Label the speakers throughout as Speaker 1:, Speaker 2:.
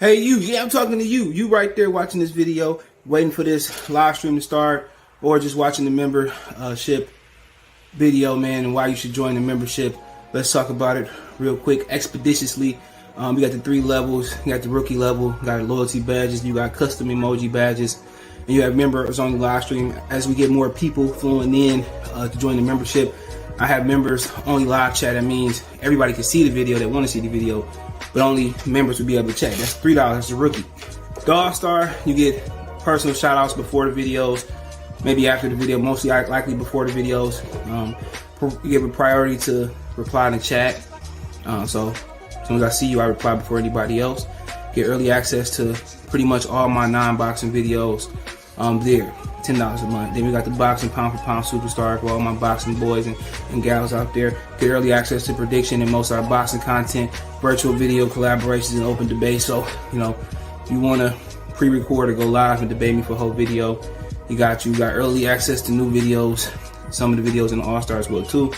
Speaker 1: Hey you, yeah, I'm talking to you. You right there watching this video, waiting for this live stream to start, or just watching the membership video, man, and why you should join the membership. Let's talk about it real quick, expeditiously. We got the 3 levels. You got the rookie level, you got loyalty badges, you got custom emoji badges, and you have members on the live stream. As we get more people flowing in to join the membership, I have members only live chat. That means everybody can see the video that want to see the video, but only members will be able to chat. That's $3. That's a rookie. The All-Star, you get personal shout-outs before the videos, maybe after the video, mostly likely before the videos. You give a priority to reply in the chat. So as soon as I see you, I reply before anybody else. Get early access to pretty much all my non-boxing videos there. $10 a month. Then we got the boxing pound for pound superstar for all my boxing boys and gals out there. Get early access to prediction and most of our boxing content, virtual video collaborations, and open debate. So, you know, if you want to pre-record or go live and debate me for a whole video, you got early access to new videos, some of the videos in the All-Stars will too,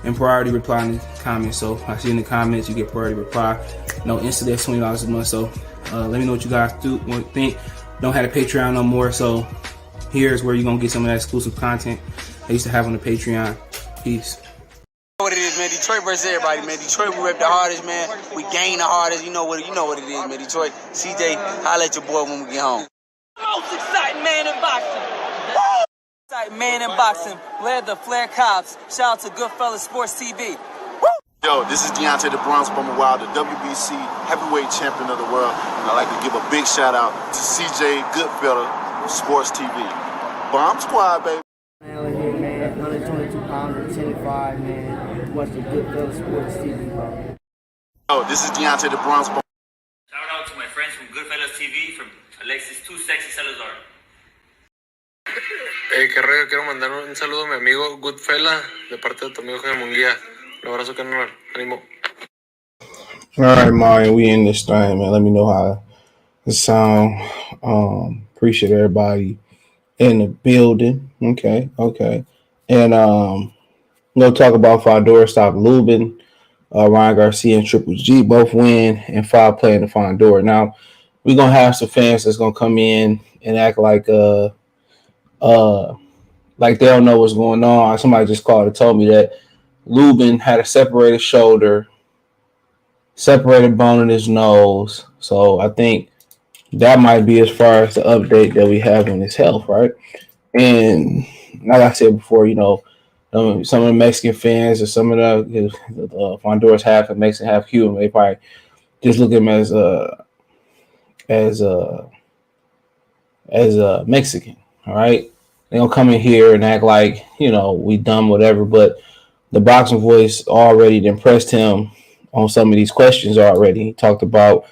Speaker 1: and priority reply in the comments. So I see in the comments, you get priority reply. No instant, that's $20 a month. So let me know what you guys think. Don't have a Patreon no more, so here's where you're gonna get some of that exclusive content I used to have on the Patreon. Peace.
Speaker 2: What it is, man. Detroit versus everybody, man. Detroit, we rep the hardest, man. We gain the hardest. You know what it is, man. Detroit, CJ, holla at your boy when we get home.
Speaker 3: Most exciting man in boxing. Exciting man in boxing. Led the Flair Cops. Shout out to Goodfellas Sports TV.
Speaker 4: Yo, this is Deontay the Bronx Bomber Wild, the WBC heavyweight champion of the world. And I'd like to give a big shout out to CJ Goodfellas Sports TV. Bomb Squad, baby.
Speaker 5: Man, here, man, 122 pounds, 10 and 5, man. Watch the Goodfellas Sports TV, bro.
Speaker 4: Yo, this is Deontay the Bronx Bomber.
Speaker 6: Shout out to my friends from Goodfellas TV, from Alexis Too Sexy Salazar.
Speaker 7: Hey, qué rollo, quiero mandar un saludo a mi amigo Goodfella, de parte de tu amigo Jaime Munguía. Un abrazo, carnal. Ánimo.
Speaker 1: All right, Mario, we in this thing, man. Let me know how it sound. Appreciate everybody in the building. Okay. And we'll talk about Fondura stop Lubin, Ryan Garcia and Triple G both win, and 5 playing the Fundora. Now we're gonna have some fans that's gonna come in and act like they don't know what's going on. Somebody just called and told me that Lubin had a separated shoulder, separated bone in his nose. So I think that might be as far as the update that we have on his health, right? And like I said before, you know, some of the Mexican fans or some of the Honduras half and Mexican half Cuban, they probably just look at him as a Mexican, all right? They don't come in here and act like, you know, we dumb, whatever, but the boxing voice already impressed him on some of these questions already. He talked about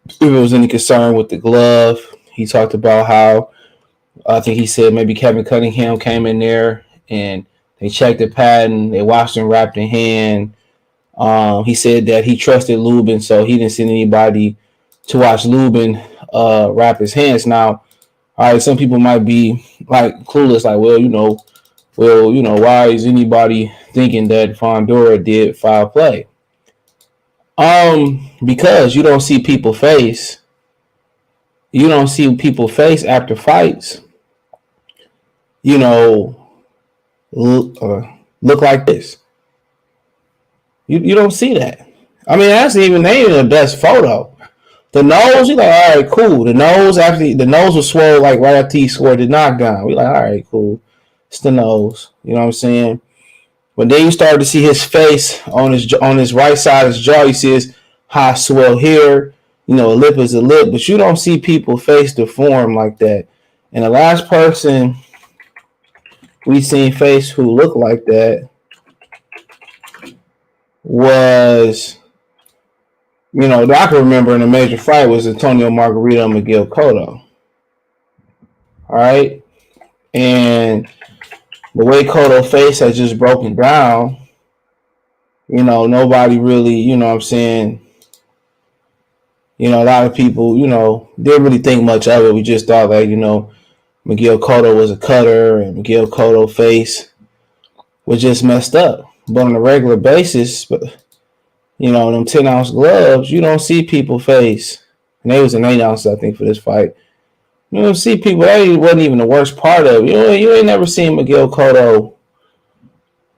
Speaker 1: if there was any concern with the glove. He talked about how, I think he said maybe Kevin Cunningham came in there and they checked the patent, they watched him wrap the hand. He said that he trusted Lubin, so he didn't send anybody to watch Lubin wrap his hands. Now, all right, some people might be like clueless, like, why is anybody thinking that Fondura did foul play? Because you don't see people face. You don't see people face after fights. You know, look like this. You don't see that. I mean, that's even the best photo. The nose, you're like, all right, cool. The nose was swole like right after he scored the knockdown. We're like, all right, cool. It's the nose. You know what I'm saying? But then you start to see his face on his right side of his jaw. You see his high swell here. You know, a lip is a lip. But you don't see people face deform like that. And the last person we seen face who looked like that was, you know, that I can remember in a major fight was Antonio Margarito and Miguel Cotto. All right? And the way Cotto's face has just broken down, you know, nobody really, you know what I'm saying, you know, a lot of people, you know, didn't really think much of it. We just thought that, you know, Miguel Cotto was a cutter and Miguel Cotto's face was just messed up. But on a regular basis, you know, them 10-ounce gloves, you don't see people face And they was in 8 ounces, I think, for this fight. You know, see people, that wasn't even the worst part of it. You ain't never seen Miguel Cotto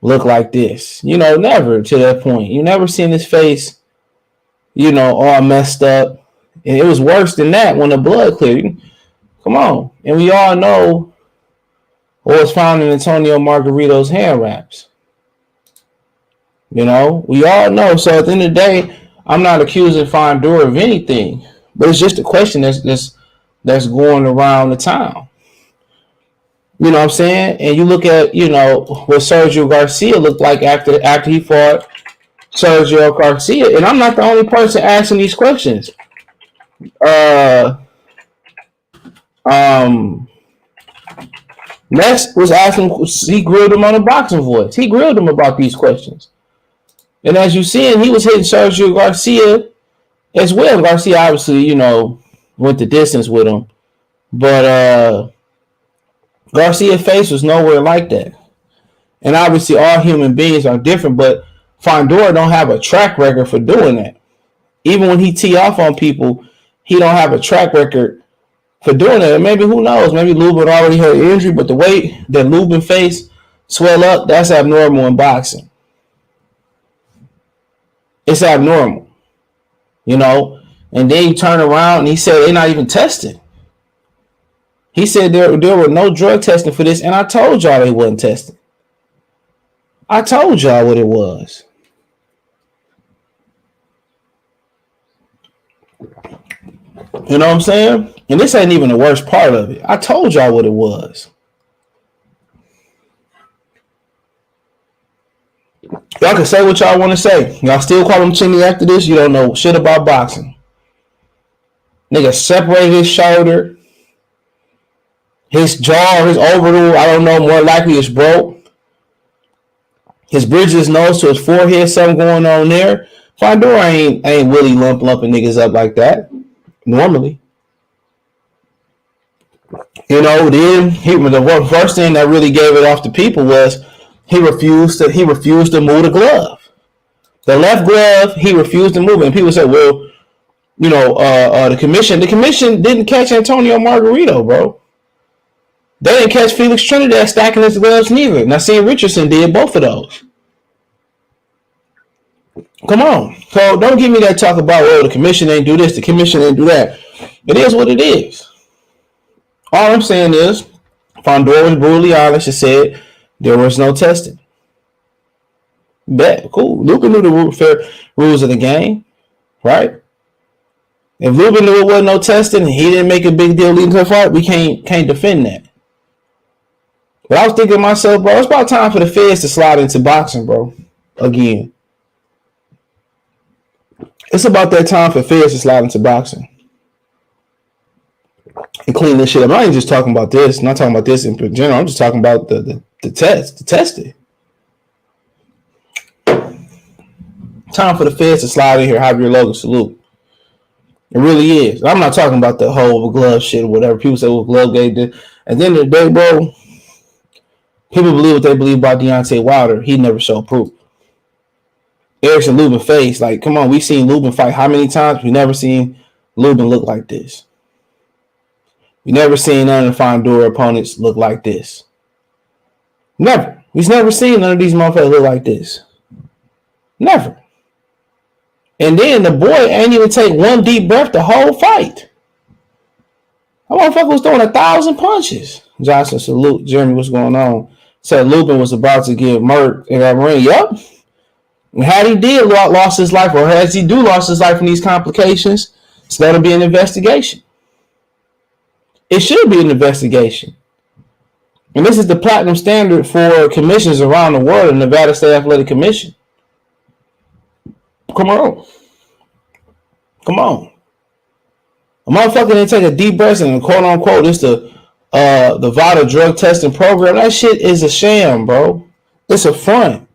Speaker 1: look like this. You know, never to that point. You never seen his face, you know, all messed up. And it was worse than that when the blood cleared. Come on. And we all know what was found in Antonio Margarito's hand wraps. You know, we all know. So at the end of the day, I'm not accusing Fondura of anything, but it's just a question that's going around the town. You know what I'm saying? And you look at, you know, what Sergio Garcia looked like after he fought Sergio Garcia, and I'm not the only person asking these questions. Ness was asking, he grilled him on a boxing voice. He grilled him about these questions. And as you see, he was hitting Sergio Garcia as well. Garcia obviously, you know, went the distance with him. But Garcia's face was nowhere like that. And obviously all human beings are different, but Fondura don't have a track record for doing that. Even when he tee off on people, he don't have a track record for doing it. And maybe, who knows, maybe Lubin already had an injury, but the way that Lubin face swell up, that's abnormal in boxing. It's abnormal, you know. And then you turn around and he said they're not even testing. He said there were no drug testing for this, and I told y'all they wasn't testing. I told y'all what it was. You know what I'm saying? And this ain't even the worst part of it. I told y'all what it was. Y'all can say what y'all want to say. Y'all still call him Chinny after this? You don't know shit about boxing. Nigga separated his shoulder. His jaw, his orbital, I don't know, more likely it's broke. His bridge of his nose to his forehead, something going on there. Fondura ain't really lumping niggas up like that. Normally. You know, then the first thing that really gave it off to people was he refused to move the glove. The left glove, he refused to move it. And people said, well, you know, the commission didn't catch Antonio Margarito, bro. They didn't catch Felix Trinidad stacking his gloves neither. Now, seeing Richardson did both of those. Come on. So don't give me that talk about, well, the commission ain't do this, the commission ain't do that. It is what it is. All I'm saying is, Fondura was brutally honest and said there was no testing. Bet. Cool. Lubin knew the fair rules of the game, right? If Lubin knew it wasn't no testing and he didn't make a big deal leading to the fight, we can't defend that. But I was thinking to myself, bro, it's about time for the feds to slide into boxing, bro. Again. It's about that time for feds to slide into boxing. And clean this shit up. I'm not even just talking about this. I'm not talking about this in general. I'm just talking about the testing. Time for the feds to slide in here. Javier Logan, salute. It really is. I'm not talking about the whole glove shit or whatever. People say, well, glove game did. At the end of the day, bro, people believe what they believe about Deontay Wilder. He never showed proof. Erickson Lubin face, like, come on, we've seen Lubin fight how many times? We never seen Lubin look like this. We never seen none of the Fondura opponents look like this. Never. We've never seen none of these motherfuckers look like this. Never. And then the boy ain't even take one deep breath the whole fight. That motherfucker was throwing 1,000 punches. Johnson, salute. Jeremy, what's going on? Said Lubin was about to get murked in that ring. Yup. And had he did lost his life, or has he lost his life in these complications, it's going to be an investigation. It should be an investigation. And this is the platinum standard for commissions around the world, the Nevada State Athletic Commission. Come on. A motherfucker didn't take a deep breath and quote unquote, it's the VADA drug testing program. That shit is a sham, bro. It's a front.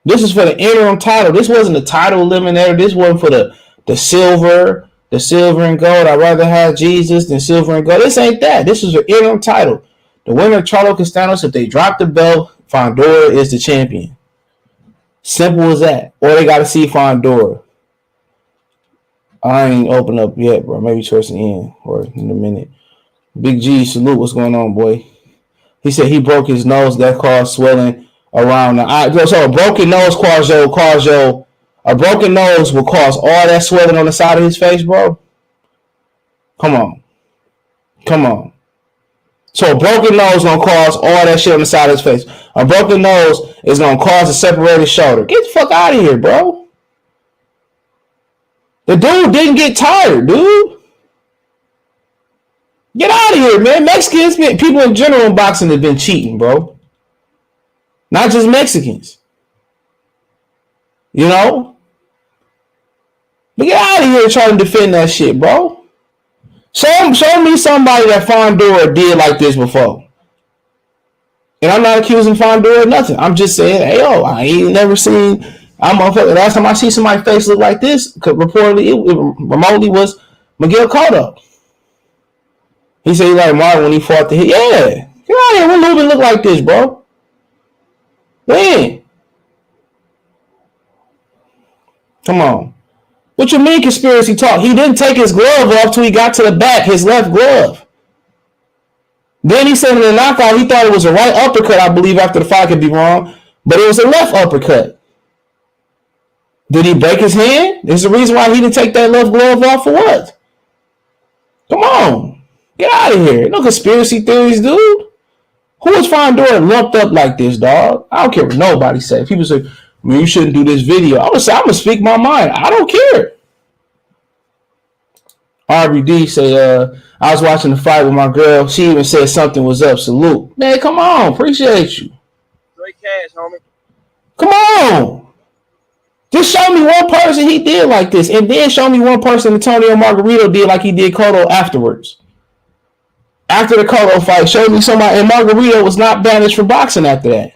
Speaker 1: This is for the interim title. This wasn't the title eliminator. This wasn't for the silver and gold. I'd rather have Jesus than silver and gold. This ain't that. This is the interim title. The winner, Charlo Castanos, if they drop the belt, Fondura is the champion. Simple as that. Or they got to see Fondura. I ain't open up yet, bro. Maybe towards the end or in a minute. Big G, salute. What's going on, boy? He said he broke his nose. That caused swelling around the eye. So a broken nose a broken nose will cause all that swelling on the side of his face, bro. Come on. So a broken nose gonna cause all that shit on the side of his face. A broken nose is gonna cause a separated shoulder. Get the fuck out of here, bro. The dude didn't get tired, dude. Get out of here, man. Mexicans, people in general in boxing have been cheating, bro. Not just Mexicans. You know? But get out of here trying to defend that shit, bro. Show me somebody that Fondura did like this before. And I'm not accusing Fundora of nothing. I'm just saying, hey, yo, I ain't never seen. Last time I see somebody's face look like this, reportedly, it remotely was Miguel Cotto. He said he like Martin when he fought the hit. Yeah. Get out of here. When Lubin look like this, bro? When? Come on. What you mean conspiracy talk? He didn't take his glove off till he got to the back, his left glove. Then he said in the knockout, he thought it was a right uppercut, I believe, after the fight. Could be wrong. But it was a left uppercut. Did he break his hand? There's a reason why he didn't take that left glove off for what? Come on. Get out of here. No conspiracy theories, dude. Who is Fundora lumped up like this, dog? I don't care what nobody says. People say, man, you shouldn't do this video. I'm going to speak my mind. I don't care. RBD say, I was watching the fight with my girl. She even said something was up. Salute. Man, come on. Appreciate you.
Speaker 8: Great cash, homie.
Speaker 1: Come on. Just show me one person he did like this. And then show me one person Antonio Margarito did like he did Cotto afterwards. After the Cotto fight, show me somebody. And Margarito was not banished from boxing after that.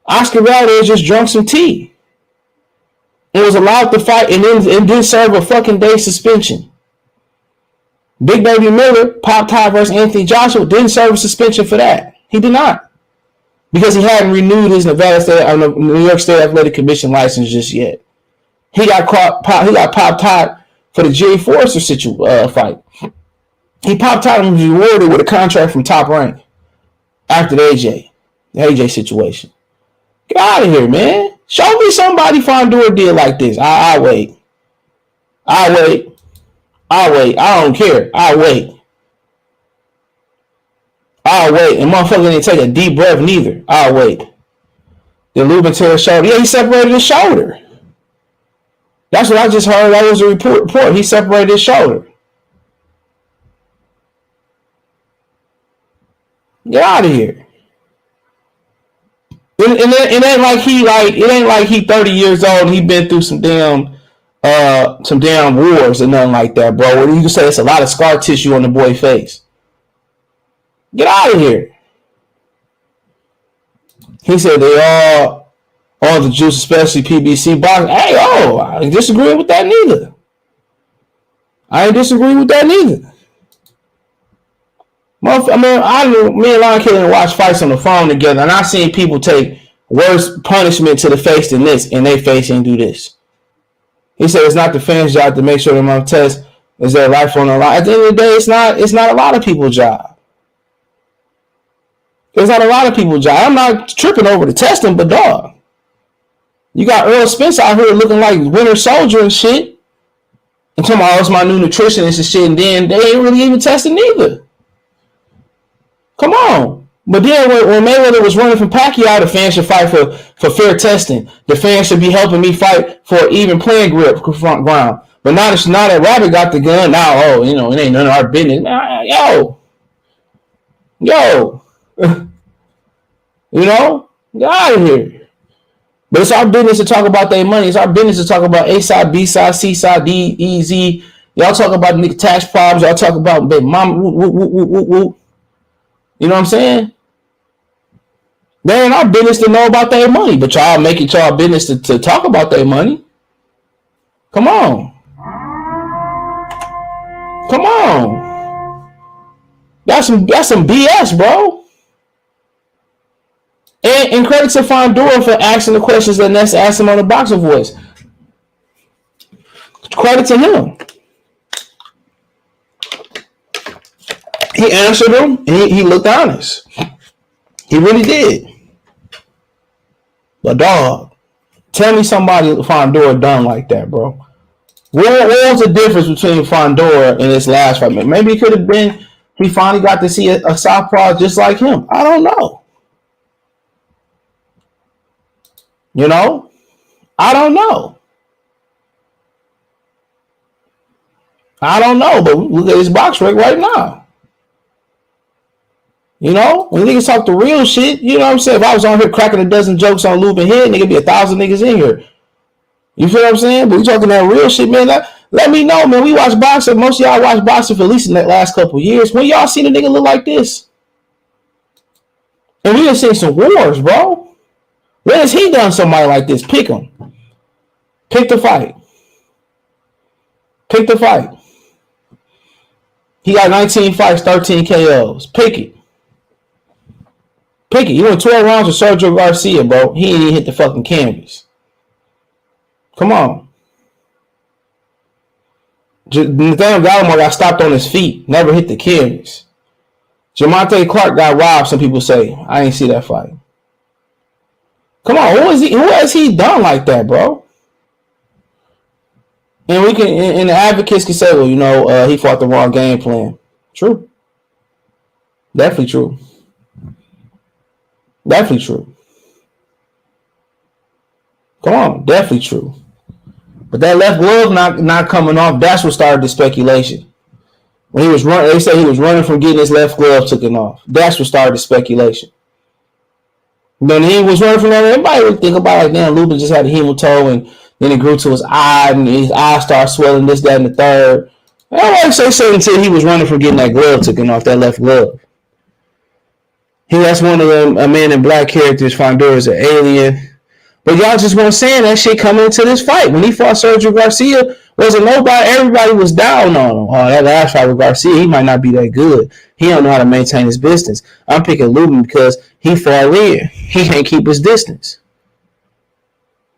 Speaker 1: Oscar Valdez just drunk some tea. And was allowed to fight and then serve a fucking day suspension. Big Baby Miller, Pop Ty versus Anthony Joshua, didn't serve a suspension for that. He did not. Because he hadn't renewed his New York State Athletic Commission license just yet. He got Pop Ty for the Jerry Forrester fight. He Pop Ty and was rewarded with a contract from Top Rank after the AJ situation. Get out of here, man. Show me somebody Fundora did like this. I'll wait. I don't care. I'll wait. And motherfucker didn't take a deep breath neither. I'll wait. Did Lubin tear his shoulder? Yeah, he separated his shoulder. That's what I just heard. That was a report. He separated his shoulder. Get out of here. It ain't like he 30 years old and he been through some damn wars or nothing like that, bro. You can say it's a lot of scar tissue on the boy's face. Get out of here. He said they all the juice, especially PBC boxing. Hey, I ain't disagree with that neither. Me and Lion Killer watch fights on the phone together, and I seen people take worse punishment to the face than this, and they face ain't do this. He said it's not the fans' job to make sure they're on test. Is their life on the line? At the end of the day, it's not a lot of people's job. It's not a lot of people's job. I'm not tripping over the testing, but dog, you got Earl Spence out here looking like Winter Soldier and shit. And talking about, it's my new nutritionist and shit, and then they ain't really even testing neither. Come on. But then when Mayweather was running from Pacquiao, the fans should fight for fair testing. The fans should be helping me fight for even playing grip front ground. But now that Rabbit got the gun, now, it ain't none of our business. Yo. Get out of here. But it's our business to talk about their money. It's our business to talk about A side, B side, C side, D, E, Z. Y'all talk about nigga tax problems. Y'all talk about baby mama. Woo. You know what I'm saying? They ain't our business to know about their money, but y'all make it y'all business to talk about their money. Come on. That's some BS, bro. And credit to Fondura for asking the questions that Ness asked him on the Boxer Voice. Credit to him. He answered him, and he looked honest. He really did. But dog, tell me somebody Fondura done like that, bro. What was the difference between Fondura and his last fight? Maybe it could have been he finally got to see a southpaw just like him. I don't know. You know? I don't know. But look at his box rate right now. You know, when niggas talk the real shit, you know what I'm saying? If I was on here cracking a dozen jokes on Lubin head, nigga, be 1,000 niggas in here. You feel what I'm saying? But we talking that real shit, man. Let me know, man. We watch boxing. Most of y'all watch boxing for at least in the last couple of years. When y'all seen a nigga look like this? And we done seen some wars, bro. When has he done somebody like this? Pick him. Pick the fight. Pick the fight. He got 19 fights, 13 KOs. Pick it. Pick it. He went 12 rounds with Sergio Garcia, bro. He ain't even hit the fucking canvas. Come on. Nathaniel Gallimore got stopped on his feet. Never hit the canvas. Jamonte Clark got robbed, some people say. I ain't see that fight. Come on. Who has he done like that, bro? And we can, and the advocates can say, well, you know, he fought the wrong game plan. True. Definitely true. Definitely true. Come on, definitely true. But that left glove not coming off, that's what started the speculation. When he was running, they say he was running from getting his left glove taken off. That's what started the speculation. Then he was running from that. Everybody would think about like, damn, Lubin just had a hematoma, and then it grew to his eye, and his eye started swelling, this, that, and the third. I don't say so until he was running from getting that glove taken off, that left glove. That's one of them, a man in black characters. Fondura is an alien. But y'all just weren't saying that shit coming into this fight. When he fought Sergio Garcia, wasn't nobody, everybody was down on him. Oh, that last fight with Garcia, he might not be that good. He don't know how to maintain his distance. I'm picking Lubin because he fell in. He can't keep his distance.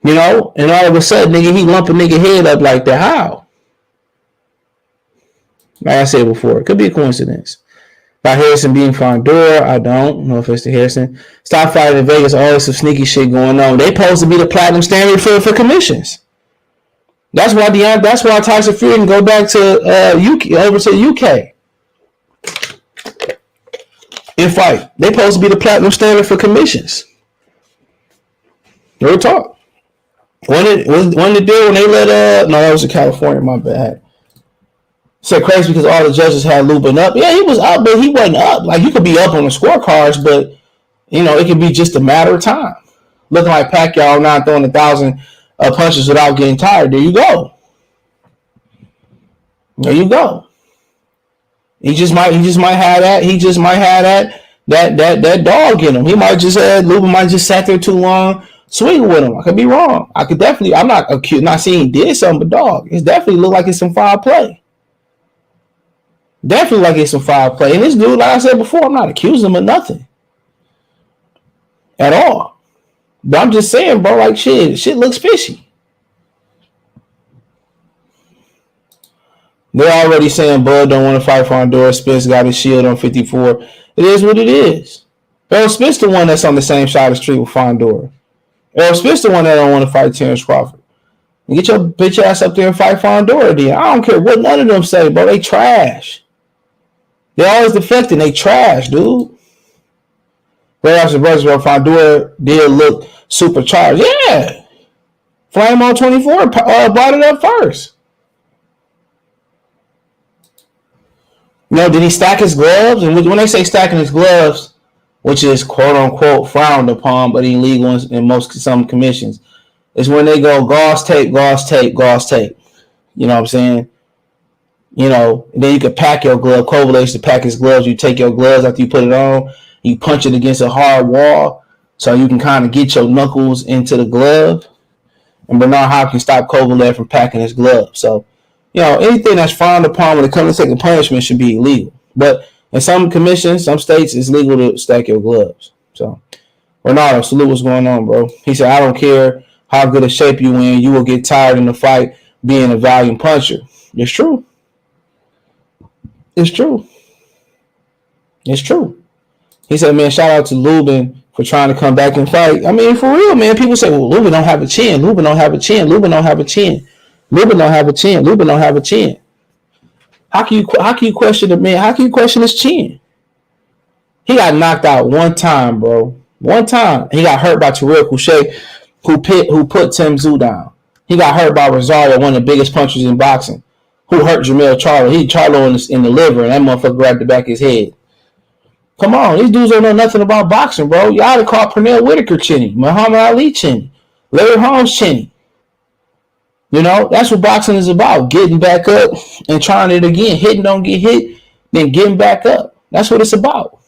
Speaker 1: You know? And all of a sudden, nigga, he lump a nigga head up like that. How? Like I said before, it could be a coincidence. About Harrison being Fondura, I don't know if it's the Harrison. Stop fighting in Vegas. All this some sneaky shit going on. They supposed to be the platinum standard for commissions. That's why Tyson Fury can go back to UK, over to UK and fight. They supposed to be the platinum standard for commissions. Real talk. When the deal when they let no, that was in California. My bad. So crazy because all the judges had Lubin up. Yeah, he was up, but he wasn't up. Like, you could be up on the scorecards, but, you know, it could be just a matter of time. Looking like Pacquiao not throwing 1,000 punches without getting tired. There you go. There you go. He just might have that. He just might have that dog in him. He might just Lubin might just sat there too long swinging with him. I could be wrong. I could definitely. I'm not saying he did something, but dog, it definitely looked like it's some foul play. Definitely like it's some foul play. And this dude, like I said before, I'm not accusing him of nothing at all. But I'm just saying, bro, like shit looks fishy. They're already saying Bud don't want to fight Fondura. Spence got his shield on 54. It is what it is. Errol Spence the one that's on the same side of the street with Fondura. Errol Spence the one that don't want to fight Terrence Crawford. And get your bitch ass up there and fight Fondura then. I don't care what none of them say, bro. They trash. They always deflecting. They trash, dude. Whereas the brothers where Fondura did look supercharged. Yeah. Flame on 24 brought it up first. You know, did he stack his gloves? And when they say stacking his gloves, which is quote unquote frowned upon, but illegal in some commissions, is when they go gauze tape, gauze tape, gauze tape. You know what I'm saying? You know, and then you could pack your glove. Kovalev used to pack his gloves. You take your gloves after you put it on, you punch it against a hard wall so you can kind of get your knuckles into the glove. And Bernard Hopkins stopped Kovalev from packing his gloves. So, you know, anything that's frowned upon when it comes to taking punishment should be illegal. But in some commissions, some states, it's legal to stack your gloves. So, Ronaldo, salute what's going on, bro. He said, I don't care how good a shape you in. You will get tired in the fight. being a volume puncher. It's true. It's true. It's true. He said, man, shout out to Lubin for trying to come back and fight. I mean, for real, man. People say, well, Lubin don't have a chin. Lubin don't have a chin. Lubin don't have a chin. Lubin don't have a chin. Lubin don't have a chin. How can you question the man? How can you question his chin? He got knocked out one time, bro. One time. He got hurt by Terrell Couche, who put Tim Tszyu down. He got hurt by Rosario, one of the biggest punchers in boxing, who hurt Jamel Charlo. He Charlo in the liver, and that motherfucker grabbed the back of his head. Come on, these dudes don't know nothing about boxing, bro. Y'all to call Pernell Whitaker chinny, Muhammad Ali chinny, Larry Holmes chinny. You know, that's what boxing is about. Getting back up and trying it again. Hitting, don't get hit, then getting back up. That's what it's about.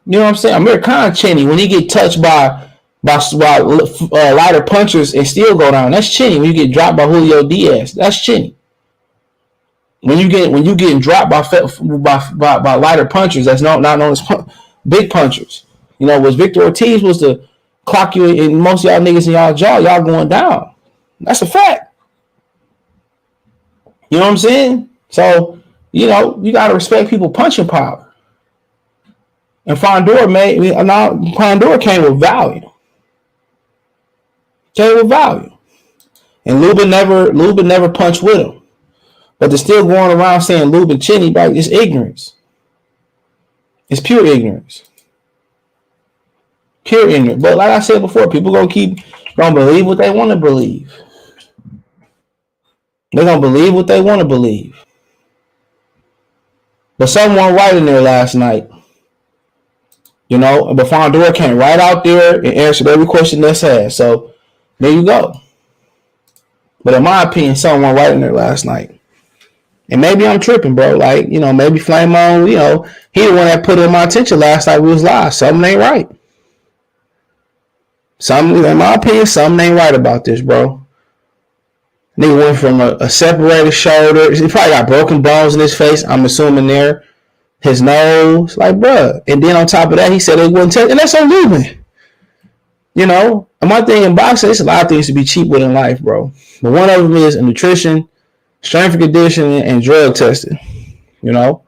Speaker 1: You know what I'm saying? Amir Khan chinny when he get touched by lighter punchers and still go down. That's chinny. When you get dropped by Julio Diaz, that's chinny. When you getting dropped by lighter punchers, that's not known as big punchers. You know, was Victor Ortiz was to clock you and most of y'all niggas in y'all jaw, y'all going down. That's a fact. You know what I'm saying? So, you know, you gotta respect people punching power. And Fondura came with value. And Lubin never punched with him. But they're still going around saying Lubin chinny, but it's ignorance. It's pure ignorance. Pure ignorance. But like I said before, people gonna believe what they want to believe. They're gonna believe what they want to believe. But someone right in there last night. You know, but Fundora came right out there and answered every question that's asked. So there you go. But in my opinion, someone right in there last night. And maybe I'm tripping, bro. Like, you know, maybe Flame On, you know, he the one that put in my attention last night we was live. Something ain't right. In my opinion, something ain't right about this, bro. Nigga went from a separated shoulder. He probably got broken bones in his face, I'm assuming there. His nose, like, bruh. And then on top of that, he said they wouldn't test. And that's on Lubin. You know? And my thing in boxing, there's a lot of things to be cheap with in life, bro. But one of them is nutrition, strength and conditioning, and drug testing. You know?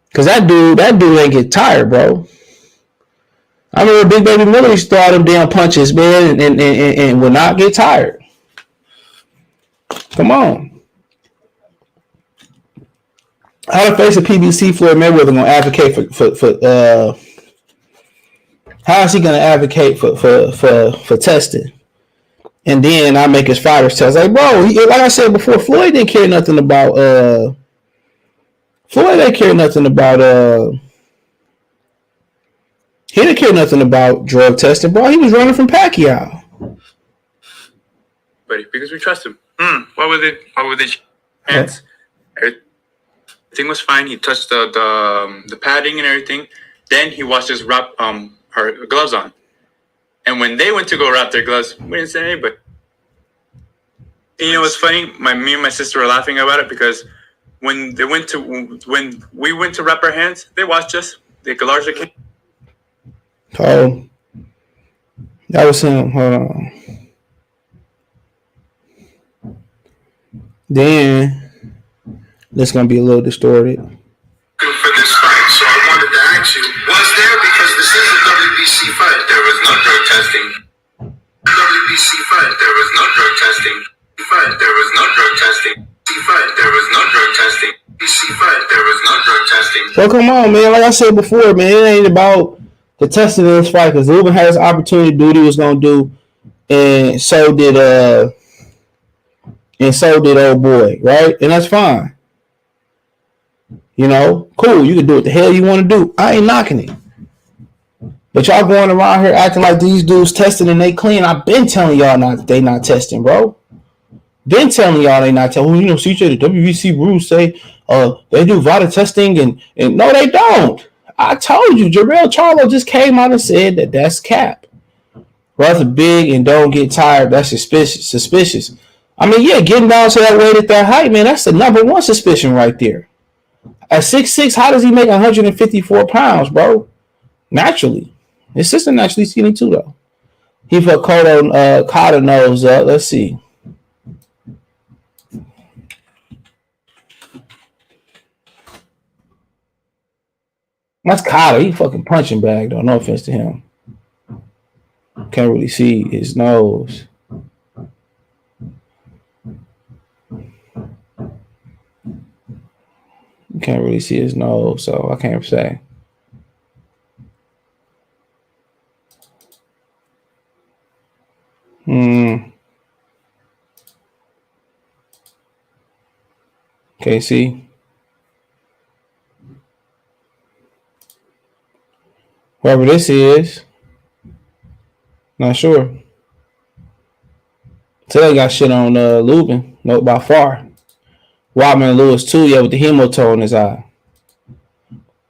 Speaker 1: Because that dude ain't get tired, bro. I remember Big Baby Miller used to throw all them damn punches, man, and would not get tired. Come on. How to face a PBC Floyd Mayweather gonna advocate for how is he gonna advocate for testing? And then I make his fighters test. Like, bro, like I said before, Floyd didn't care nothing about he didn't care nothing about drug testing, bro. He was running from Pacquiao.
Speaker 8: But because we trust him. What were they hands? Everything was fine. He touched the padding and everything. Then he watched us wrap her gloves on. And when they went to go wrap their gloves, we didn't say anything. But you know what's funny? Me and my sister were laughing about it because when we went to wrap our hands, they watched us. They largely came.
Speaker 1: Oh, that was him. Hold on. Then this gonna be a little distorted.
Speaker 9: For this fight, so I wanted to ask you: was there, because this is a WBC fight, there was no drug testing? WBC fight, there was no drug testing. Fight, there was no drug testing. Fight, there was no drug testing. BC fight, there was no drug testing.
Speaker 1: So come on, man. Like I said before, man, it ain't about the testing in this fight because Lubin had his opportunity to do what he was gonna do, and so did old boy, right? And that's fine. You know, cool. You can do what the hell you want to do. I ain't knocking it. But y'all going around here acting like these dudes testing and they clean. I've been telling y'all they not testing, bro. Been telling y'all they not testing. Well, you know, CJ, the WBC rules say they do VADA testing and no, they don't. I told you, Jamel Charlo just came out and said that that's cap. Rather big and don't get tired. That's suspicious. I mean, yeah, getting down to that weight at that height, man, that's the number one suspicion right there. At 6'6", how does he make 154 pounds, bro? Naturally. His sister naturally skinny too, though. He put Cotto nose up. Let's see. That's Cotto. He fucking punching bag though. No offense to him. Can't really see his nose. You can't really see his nose, so I can't say. Can't see. Whoever this is, not sure. Today got shit on Lubin, no, by far. Rodman Lewis too, yeah, with the hematoma in his eye.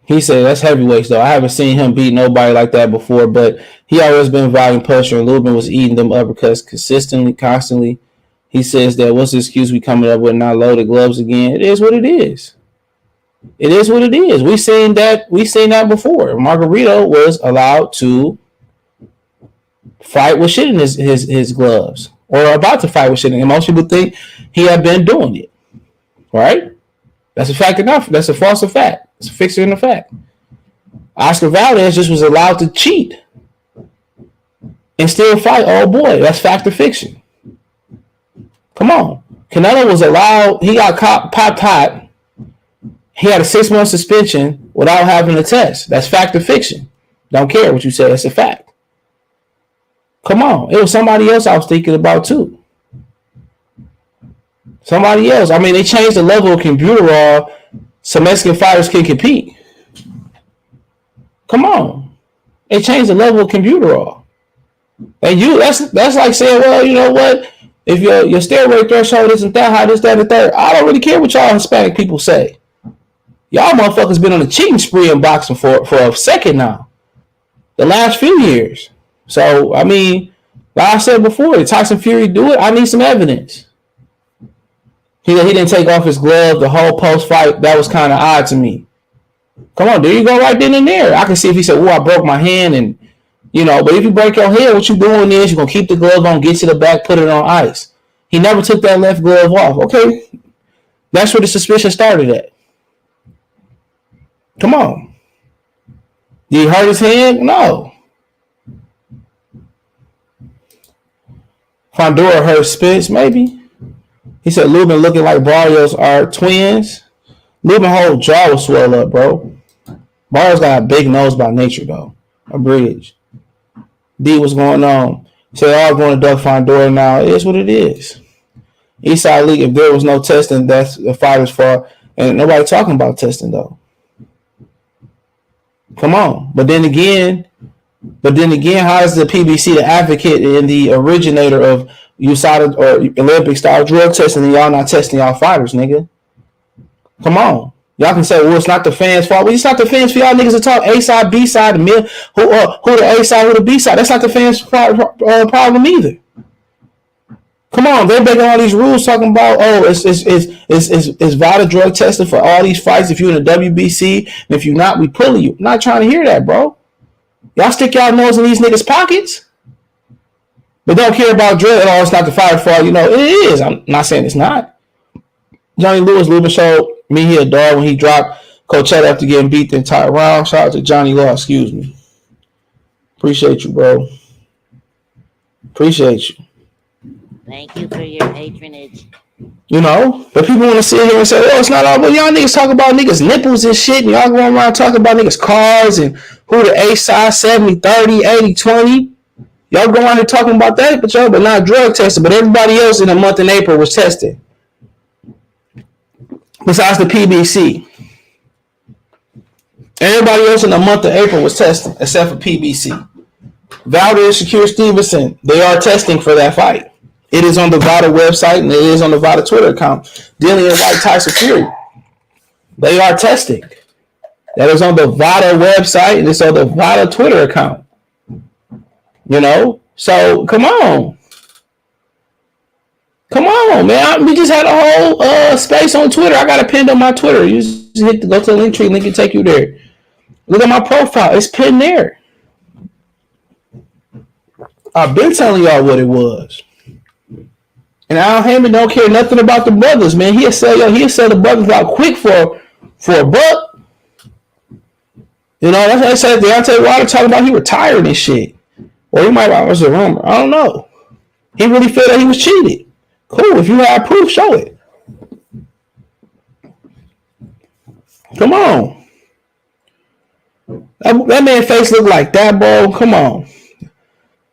Speaker 1: He said that's heavyweights though. I haven't seen him beat nobody like that before, but he always been volume pusher, and Lubin was eating them uppercuts consistently, constantly. He says that what's the excuse we coming up with, not loaded gloves again? It is what it is. It is what it is. We seen that before. Margarito was allowed to fight with shit in his gloves, or about to fight with shit in. And most people think he had been doing it. Right? That's a fact enough. That's a false fact. It's a fixer in the fact. Oscar Valdez just was allowed to cheat and still fight. Oh boy, that's fact or fiction. Come on. Canelo was allowed, he got popped hot. He had a 6-month suspension without having a test. That's fact or fiction. Don't care what you say. That's a fact. Come on. It was somebody else I was thinking about too. Somebody else. I mean, they changed the level of computer so Mexican fighters can compete. Come on. They changed the level of computer. And that's like saying, well, you know what? If your steroid threshold isn't that high, this, that, and the third, I don't really care what y'all Hispanic people say. Y'all motherfuckers been on a cheating spree in boxing for a second now. The last few years. So, I mean, like I said before, did Tyson Fury do it? I need some evidence. He didn't take off his glove the whole post-fight. That was kind of odd to me. Come on, there you go right then and there. I can see if he said, I broke my hand, and, you know, but if you break your hand, what you're doing is you're going to keep the glove on, get to the back, put it on ice. He never took that left glove off. Okay, that's where the suspicion started at. Come on. Did he hurt his hand? No. Fondura hurt Spence, maybe. He said Lubin looking like Barrios are twins. Lubin whole jaw was swelled up, bro. Barrios got a big nose by nature, though. A bridge. D, what's going on? Said all going to duck Fundora now. It is what it is. Eastside League, if there was no testing, that's the fighter's fault. And nobody talking about testing, though. Come on. But then again, how is the PBC the advocate and the originator of USADA or Olympic style drug testing and y'all not testing y'all fighters, nigga? Come on. Y'all can say, well, it's not the fans' fault. Well, it's not the fans for y'all niggas to talk A side, B side, the middle, who the A side, who the B side. That's not the fans' problem either. Come on, they're making all these rules talking about, it's vital drug testing for all these fights. If you're in the WBC, and if you're not, we pulling you. I'm not trying to hear that, bro. Y'all stick y'all nose in these niggas' pockets, but don't care about drug at all. It's not the fighter's fault. You know, it is. I'm not saying it's not. Johnny Lubin showed me he a dog when he dropped Coachella after getting beat the entire round. Shout out to Johnny Law, excuse me. Appreciate you, bro. Appreciate you.
Speaker 10: Thank you for your patronage.
Speaker 1: You know, but people want to sit here and say, it's not all, but y'all niggas talk about niggas' nipples and shit, and y'all going around talking about niggas' cars and who the A side 70, 30, 80, 20. Y'all go around here talking about that, but not drug testing. But everybody else in the month in April was tested. Besides the PBC. Everybody else in the month of April was testing, except for PBC. Valdez, Shakir Stevenson, they are testing for that fight. It is on the VADA website, and it is on the VADA Twitter account. Dillian White, Tyson Fury. They are testing. That is on the VADA website, and it's on the VADA Twitter account. You know? So, come on. Come on, man. We just had a whole space on Twitter. I got it pinned on my Twitter. You just go to the link tree, link will take you there. Look at my profile. It's pinned there. I've been telling y'all what it was. And Al Heyman don't care nothing about the brothers, man. He'll sell the brothers out quick for a buck. You know, that's what I said. Deontay Wilder talking about he retired and shit. Or he might was a rumor. I don't know. He really felt that he was cheated. Cool. If you have proof, show it. Come on. That man face look like that, bro. Come on.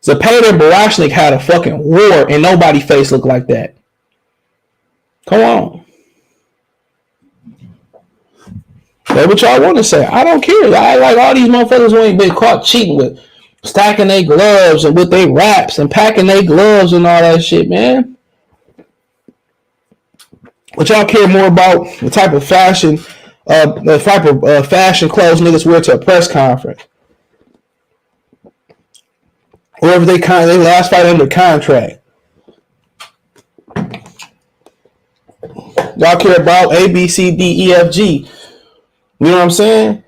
Speaker 1: Zepeda and Barashnik had a fucking war and nobody face looked like that. Come on. Say what y'all want to say. I don't care. I like all these motherfuckers who ain't been caught cheating with stacking their gloves and with their wraps and packing their gloves and all that shit, man. But y'all care more about the type of fashion fashion clothes niggas wear to a press conference. Wherever they last fight under contract. Y'all care about A, B, C, D, E, F, G. You know what I'm saying?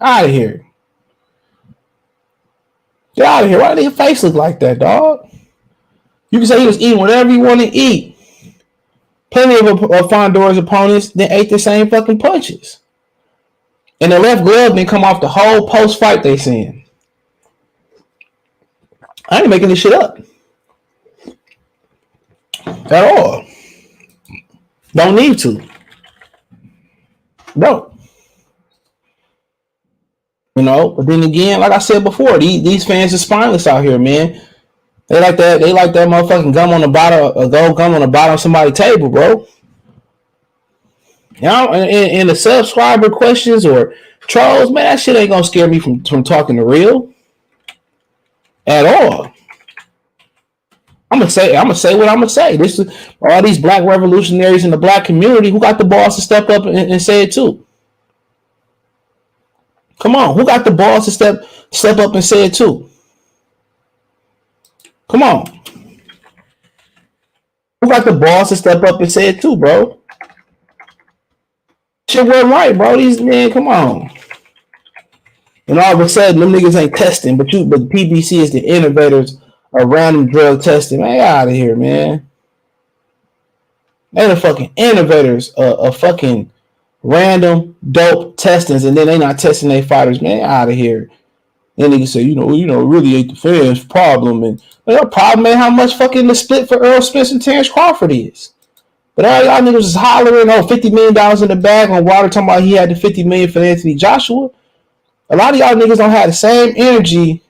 Speaker 1: Out of here. Get out of here. Why did your face look like that, dog? You can say he was eating whatever you want to eat. Plenty of Fondora's opponents then ate the same fucking punches. And the left glove didn't come off the whole post-fight they saying. I ain't making this shit up. At all. Don't need to. Don't. You know, but then again, like I said before, these fans are spineless out here, man. They like that motherfucking gum on the bottom, gold gum on the bottom of somebody's table, bro. You know, and the subscriber questions or trolls, man, that shit ain't gonna scare me from talking to real. At all. I'm gonna say what I'm gonna say. This is all these black revolutionaries in the black community who got the balls to step up and say it too. Come on, who got the balls to step up and say it too? Come on. Who got the balls to step up and say it too, bro? Shit wasn't right, bro. These men, come on. And all of a sudden, them niggas ain't testing, but PBC is the innovators of random drug testing. Man, get out of here, man. They the fucking innovators of fucking random dope testings, and then they not testing their fighters. Man, get out of here. Then niggas say, you know, really ain't the fans' problem. And the problem ain't how much fucking the split for Earl Spence and Terrence Crawford is. But all y'all niggas is hollering, $50 million in the bag on Wilder talking about he had the $50 million for Anthony Joshua. A lot of y'all niggas don't have the same energy,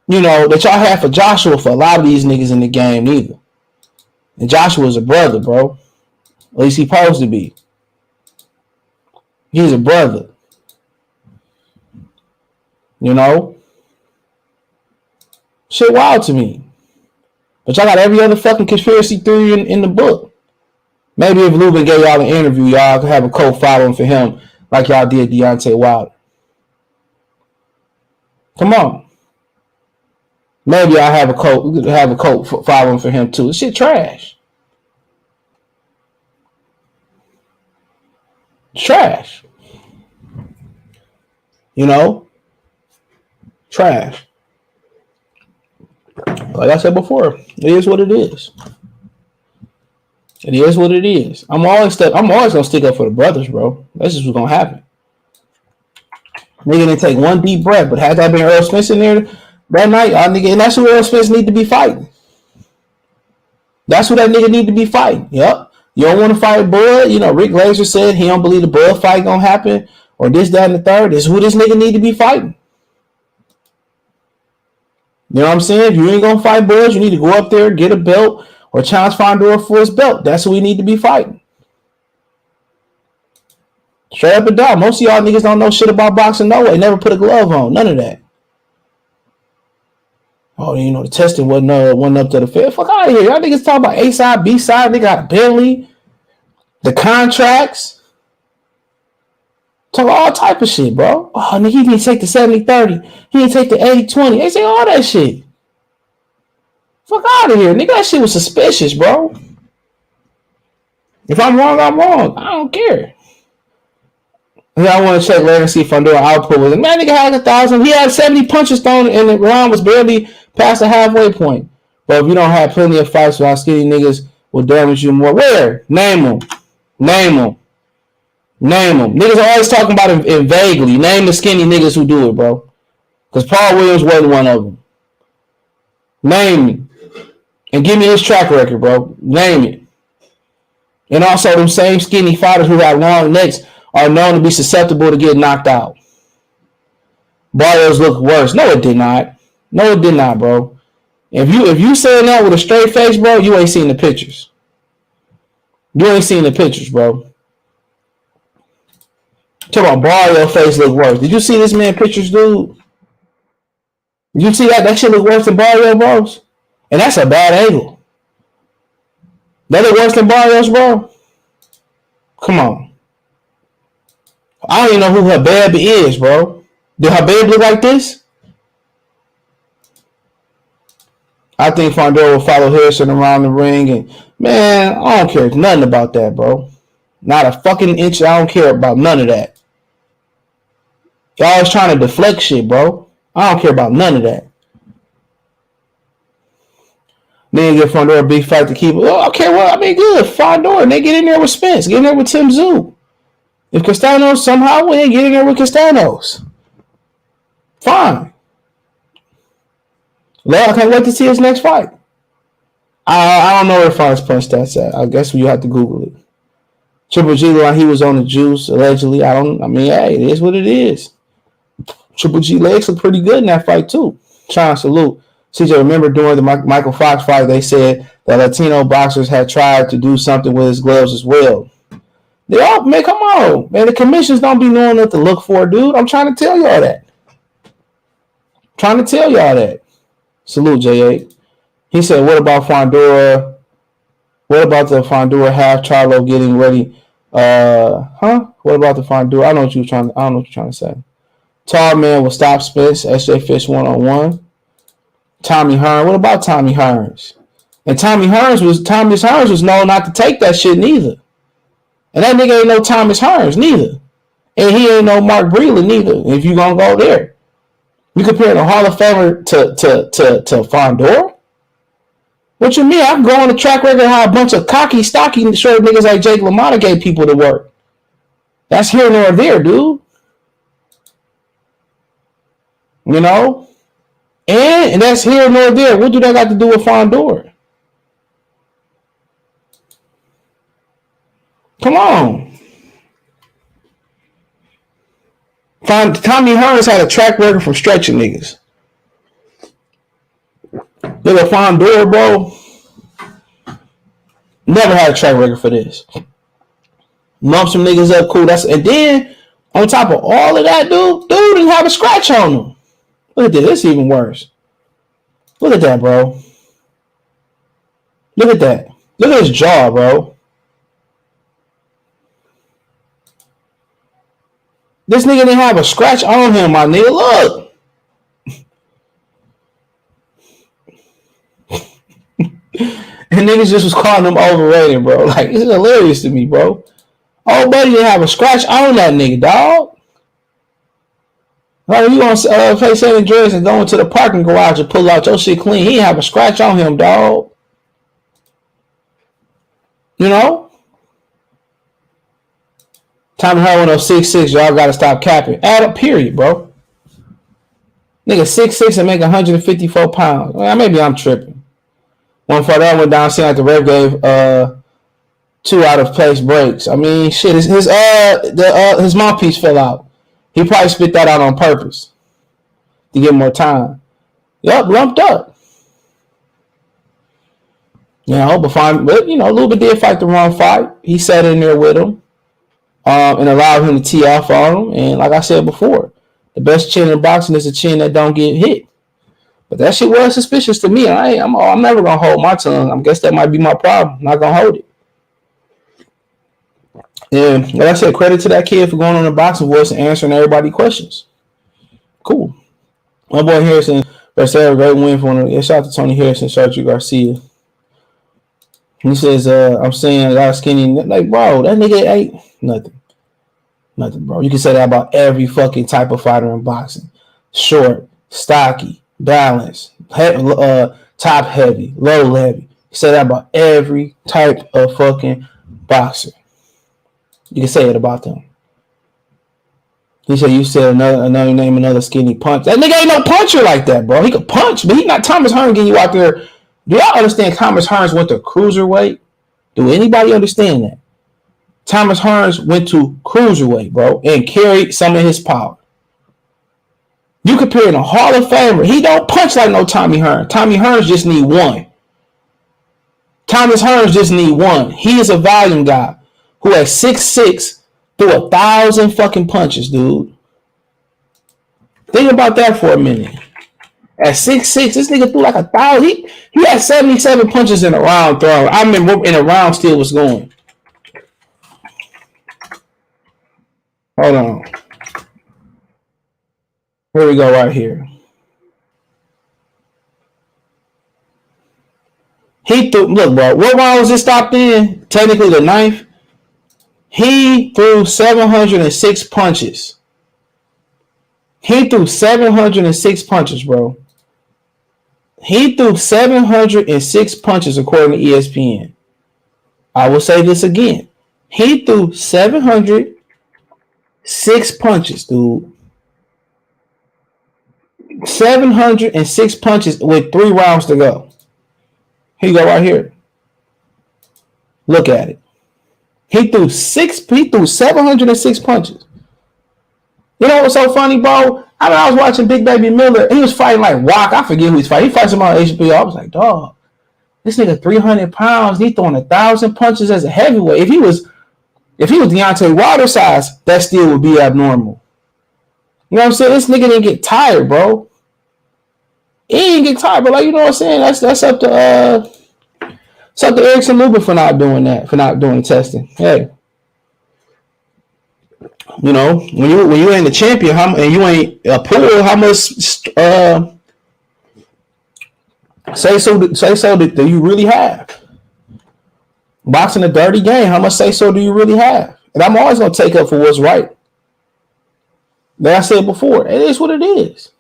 Speaker 1: you know, that y'all have for Joshua for a lot of these niggas in the game neither. And Joshua's a brother, bro. At least he's supposed to be. He's a brother. You know? Shit wild to me. But y'all got every other fucking conspiracy theory in the book. Maybe if Lubin gave y'all an interview, y'all could have a cult following for him like y'all did Deontay Wilder. Come on. Maybe I have a cult following for him too. This shit trash. Trash. You know? Trash. Like I said before, it is what it is. It is what it is. I'm always gonna stick up for the brothers, bro. That's just what's gonna happen. Nigga didn't take one deep breath, but had that been Earl Spence in there that night, nigga, and that's who Earl Spence need to be fighting. That's who that nigga need to be fighting. Yep. You don't want to fight Bud. You know, Rick Glazer said he don't believe the Bud fight gonna happen, or this, that, and the third. This is who this nigga need to be fighting. You know what I'm saying? If you ain't gonna fight Bud, you need to go up there, get a belt, or challenge Fondura for his belt. That's who we need to be fighting. Straight up and down. Most of y'all niggas don't know shit about boxing no way. Never put a glove on. None of that. Oh, you know, the testing wasn't up to the fair. Fuck out of here. Y'all niggas talk about A side, B side. They got a Bentley. The contracts. Talk all type of shit, bro. Oh, nigga, he didn't take the 70-30. He didn't take the 80-20. They say all that shit. Fuck out of here. Nigga, that shit was suspicious, bro. If I'm wrong, I'm wrong. I don't care. I want to check later and see if Fundora output was. Man, nigga had 1,000. He had 70 punches thrown, and the round was barely past the halfway point. But if you don't have plenty of fights while skinny niggas will damage you more, where? Name them. Niggas are always talking about it vaguely. Name the skinny niggas who do it, bro. Because Paul Williams wasn't one of them. Name me. And give me his track record, bro. Name it. And also, them same skinny fighters who have long necks are known to be susceptible to get knocked out. Barrios look worse. No, it did not. Bro. If you saying that with a straight face, bro, you ain't seen the pictures. Bro. Talk about Barrios' face look worse. Did you see this man pictures, dude? Did you see that? That shit look worse than Barrios, bro. And that's a bad angle. That look worse than Barrios, bro? Come on. I don't even know who Habib is, bro. Did Habib look like this? I think Fondora will follow Harrison around the ring. And, man, I don't care nothing about that, bro. Not a fucking inch. I don't care about none of that. Y'all always trying to deflect shit, bro. I don't care about none of that. Then give Fundora a big fight to keep it. Oh, okay, well, I mean, good. Fundora, they get in there with Spence. Get in there with Tim Tszyu. If Castanos somehow win, get in there with Castanos. Fine. Well, I can't wait to see his next fight. I don't know where Fonz Punch stats at. I guess you have to Google it. Triple G, like he was on the juice, allegedly. Hey, it is what it is. Triple G legs look pretty good in that fight, too. Trying to salute. CJ, remember during the Michael Fox fight, they said that Latino boxers had tried to do something with his gloves as well. They all, man, come on. Man, the commissions don't be knowing what to look for, dude. I'm trying to tell y'all that. Salute, J8. He said, what about Fondura? What about the Fondura half Charlo getting ready? What about the Fondura? I don't know what you're trying to say. Tall man will stop Spence. SJ Fish 1-on-1. Tommy Hearns. What about Tommy Hearns? And Tommy Hearns was known not to take that shit neither. And that nigga ain't no Thomas Hearns neither. And he ain't no Mark Breland neither. If you gonna go there. You compare the Hall of Famer to Fondora? What you mean? I can go on the track record how a bunch of cocky, stocky, short niggas like Jake LaMotta gave people to work. That's here nor there, dude. You know? And that's here nor there. What do that got to do with Fondora? Come on. Tommy Hearns had a track record from stretching niggas. Look at Fondora, bro. Never had a track record for this. Lump some niggas up, cool. And then on top of all of that, dude didn't have a scratch on him. Look at this. This is even worse. Look at that, bro. Look at that. Look at his jaw, bro. This nigga didn't have a scratch on him, my nigga. Look. And niggas just was calling him overrated, bro. Like, it's hilarious to me, bro. Old buddy didn't have a scratch on that nigga, dog. Like, you gonna play San Andreas and go into the parking garage and pull out your shit clean. He didn't have a scratch on him, dog. You know? Tommy Hearns 6'6", y'all gotta stop capping. Add up, period, bro. Nigga 6'6" and make 154 pounds. Well, maybe I'm tripping. One for that went down, seeing like the ref gave 2 out of place breaks. I mean, shit, his mouthpiece fell out. He probably spit that out on purpose to get more time. Yup, lumped up. You know, but you know, Lubin did fight the wrong fight. He sat in there with him and allowed him to tee off on him. And like I said before, the best chin in boxing is a chin that don't get hit. But that shit was suspicious to me. I'm never gonna hold my tongue. I guess that might be my problem. I'm not gonna hold it. And like I said, credit to that kid for going on the Boxing Voice and answering everybody's questions. Cool. My boy Harrison, Garcia, great win for him. Shout out to Tony Harrison, shout out to Garcia. He says, I'm saying a lot of skinny. Like, bro, that nigga ain't nothing. Nothing, bro. You can say that about every fucking type of fighter in boxing. Short, stocky, balanced, top heavy, low heavy. He said that about every type of fucking boxer. You can say it about them. He said you said another name, another skinny punch. That nigga ain't no puncher like that, bro. He could punch, but he not Thomas Hearns getting you out there. Do y'all understand Thomas Hearns went to cruiserweight? Do anybody understand that? Thomas Hearns went to cruiserweight, bro, and carried some of his power. You compare a Hall of Famer. He don't punch like no Tommy Hearns. Tommy Hearns just need one. Thomas Hearns just need one. He is a volume guy who at 6'6" threw 1,000 fucking punches, dude. Think about that for a minute. At 6'6", this nigga threw like 1,000. He had 77 punches in a round thrown. I remember in a round still was going. Hold on. Here we go right here. He threw, look, bro, what round was it stopped in? Technically the ninth. He threw 706 punches. He threw 706 punches, bro. He threw 706 punches according to ESPN. I will say this again. He threw 706 punches, dude. 706 punches with 3 rounds to go. Here you go right here. Look at it. He threw 706 punches. You know what's so funny, bro? I was watching Big Baby Miller. He was fighting like Rock. I forget who he's fighting. He fights him on HBO. I was like, dog, this nigga 300 pounds. He throwing 1,000 punches as a heavyweight. If he was Deontay Wilder size, that still would be abnormal. You know what I'm saying? This nigga didn't get tired, bro. He didn't get tired, but like, you know what I'm saying? That's up to Erickson Lubin for not doing that, for not doing testing. Hey, you know, when you ain't the champion, and you ain't a pool, how much say so do you really have? Boxing a dirty game. How much say so do you really have? And I'm always gonna take up for what's right. Like I said before, it is what it is.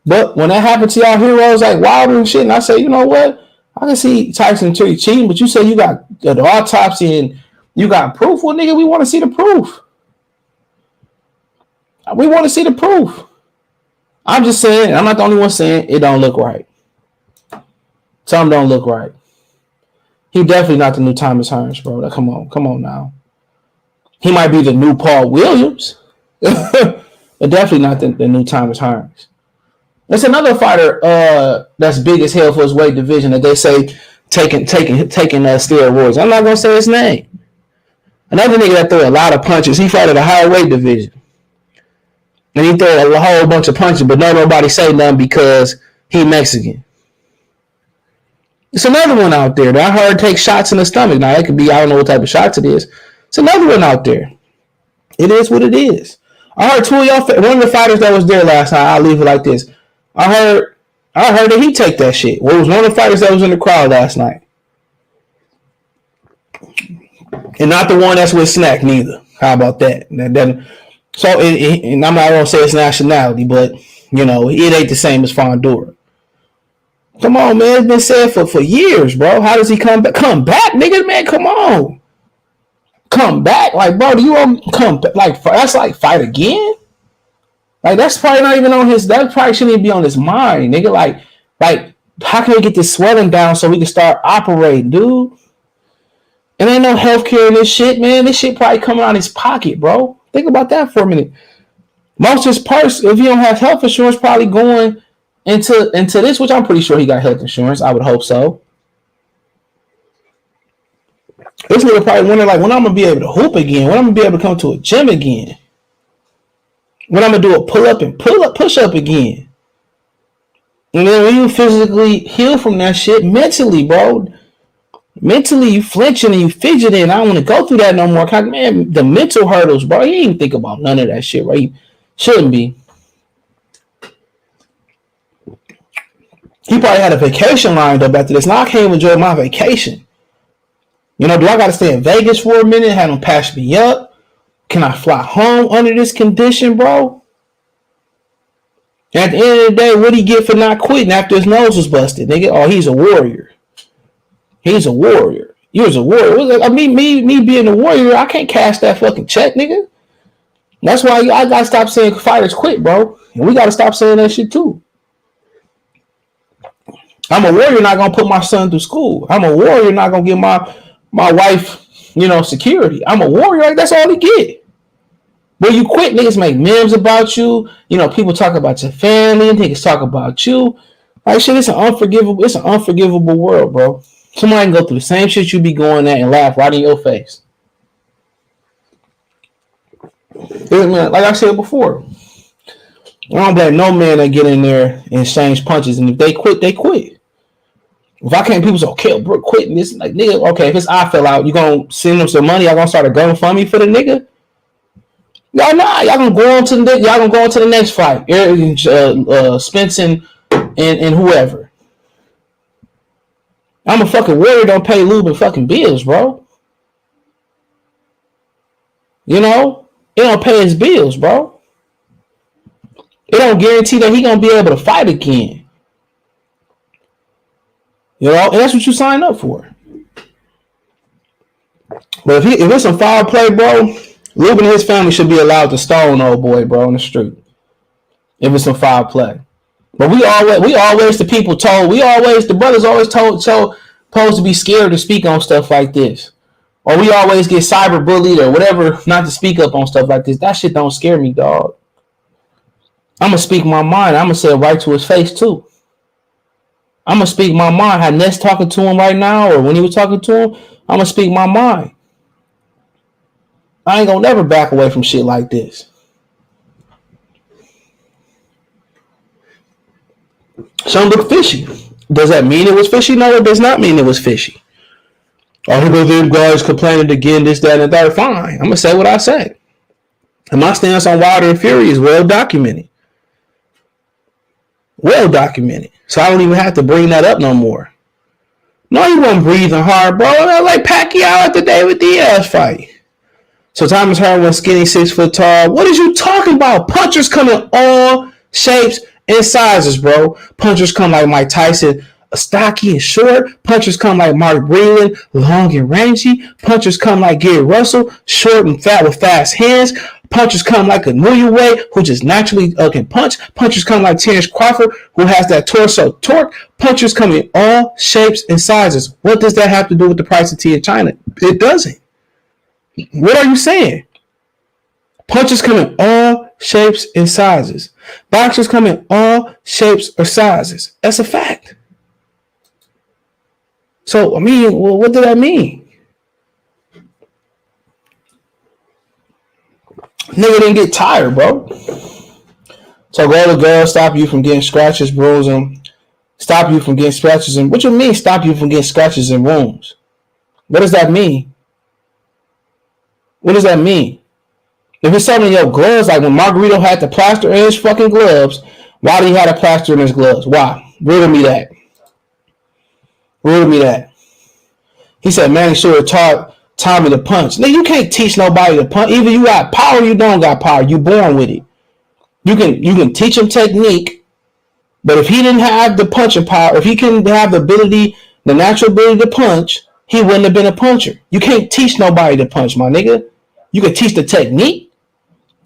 Speaker 1: But when that happened to y'all heroes like Wilder and shit, and I say, you know what? I can see Tyson Fury cheating, but you say you got the autopsy and you got proof. Well, nigga, we want to see the proof. We want to see the proof. I'm just saying, I'm not the only one saying it don't look right. Something don't look right. He definitely not the new Thomas Hearns, bro. Like, come on now. He might be the new Paul Williams, but definitely not the new Thomas Hearns. There's another fighter that's big as hell for his weight division that they say taking steroids. I'm not gonna say his name. Another nigga that threw a lot of punches. He fought at a high weight division, and he threw a whole bunch of punches, but nobody say nothing because he Mexican. It's another one out there that I heard take shots in the stomach. Now it could be, I don't know what type of shots it is. It's another one out there. It is what it is. I heard one of the fighters that was there last night. I'll leave it like this. I heard that he take that shit. Well, it was one of the fighters that was in the crowd last night. And not the one that's with Snack neither. How about that? So, and I'm not going to say it's nationality, but, you know, it ain't the same as Fondura. Come on, man. It's been said for years, bro. How does he come back? Come back, nigga, man. Come on. Come back. Like, bro, do you want to come back? Like, that's like fight again? Like, that's probably not even on his, that probably shouldn't even be on his mind, nigga. Like, how can we get this swelling down so we can start operating, dude? And ain't no healthcare in this shit, man. This shit probably coming out of his pocket, bro. Think about that for a minute. Most of his purse, if he don't have health insurance, probably going into this, which I'm pretty sure he got health insurance. I would hope so. This nigga probably wondering, like, when I'm going to be able to hoop again? When I'm going to be able to come to a gym again? When I'm going to do a pull-up and push-up again? And then when you physically heal from that shit, mentally, bro, mentally you flinching and you fidgeting. I don't want to go through that no more. Man, the mental hurdles, bro, he ain't think about none of that shit, right? He shouldn't be. He probably had a vacation lined up after this. Now I can't even enjoy my vacation. You know, do I got to stay in Vegas for a minute? Have them patch me up? Can I fly home under this condition, bro? And at the end of the day, what did he get for not quitting after his nose was busted, nigga? Oh, he's a warrior. He's a warrior. You was a warrior. I mean, me being a warrior, I can't cash that fucking check, nigga. That's why I gotta stop saying fighters quit, bro. And we gotta stop saying that shit too. I'm a warrior, not gonna put my son through school. I'm a warrior, not gonna give my wife, security. I'm a warrior. That's all he get. When you quit, niggas make memes about you. People talk about your family, and niggas talk about you. Like shit, it's an unforgivable world, bro. Somebody can go through the same shit you be going at and laugh right in your face. Like I said before, I don't blame no man that get in there and exchange punches, and if they quit, they quit. If I can't, people say, okay, bro, quitting this, like nigga, okay, if his eye fell out, you gonna send him some money? Y'all gonna start a GoFundMe for the nigga? Y'all gonna go on to the next fight. Spence and whoever. I'm a fucking warrior. Don't pay Lubin fucking bills, bro. It don't pay his bills, bro. It don't guarantee that he gonna be able to fight again. And that's what you sign up for. But if it's some foul play, bro, Lubin and his family should be allowed to stone old boy, bro, on the street. If it's some foul play. But we always the brothers always supposed to be scared to speak on stuff like this. Or we always get cyber bullied or whatever, not to speak up on stuff like this. That shit don't scare me, dog. I'm gonna speak my mind. I'm gonna say it right to his face too. I'm gonna speak my mind. How Ness talking to him right now, or when he was talking to him, I'm gonna speak my mind. I ain't gonna never back away from shit like this. Some look fishy. Does that mean it was fishy? No, it does not mean it was fishy. Oh, here goes them guys complaining again, this, that, and that. Fine. I'm gonna say what I say. And my stance on Wilder and Fury is well documented. Well documented. So I don't even have to bring that up no more. No, he wasn't breathing hard, bro. Like Pacquiao at the David Diaz fight. So Thomas Hearn was skinny, 6 foot tall. What is you talking about? Punchers come in all shapes and sizes, bro. Punchers come like Mike Tyson, stocky and short. Punchers come like Mark Breland, long and rangy. Punchers come like Gary Russell, short and fat with fast hands. Punchers come like a Nuyuwe, who just naturally can punch. Punchers come like Terrence Crawford, who has that torso torque. Punchers come in all shapes and sizes. What does that have to do with the price of tea in China? It doesn't. What are you saying? Punchers come in all shapes and sizes. Boxers come in all shapes or sizes. That's a fact. So, what did that mean? Nigga didn't get tired, bro. So go to girl, stop you from getting scratches, bruising, stop you from getting scratches. And what you mean stop you from getting scratches and wounds? What does that mean? What does that mean? If it's something in your gloves, like when Margarito had the plaster in his fucking gloves, why did he have a plaster in his gloves? Why? Riddle me that. Riddle me that. He said, man, he should have taught Tommy to punch. Nigga, you can't teach nobody to punch. Either you got power or you don't got power. You born with it. You can teach him technique, but if he didn't have the punching power, if he couldn't have the ability, the natural ability to punch, he wouldn't have been a puncher. You can't teach nobody to punch, my nigga. You can teach the technique.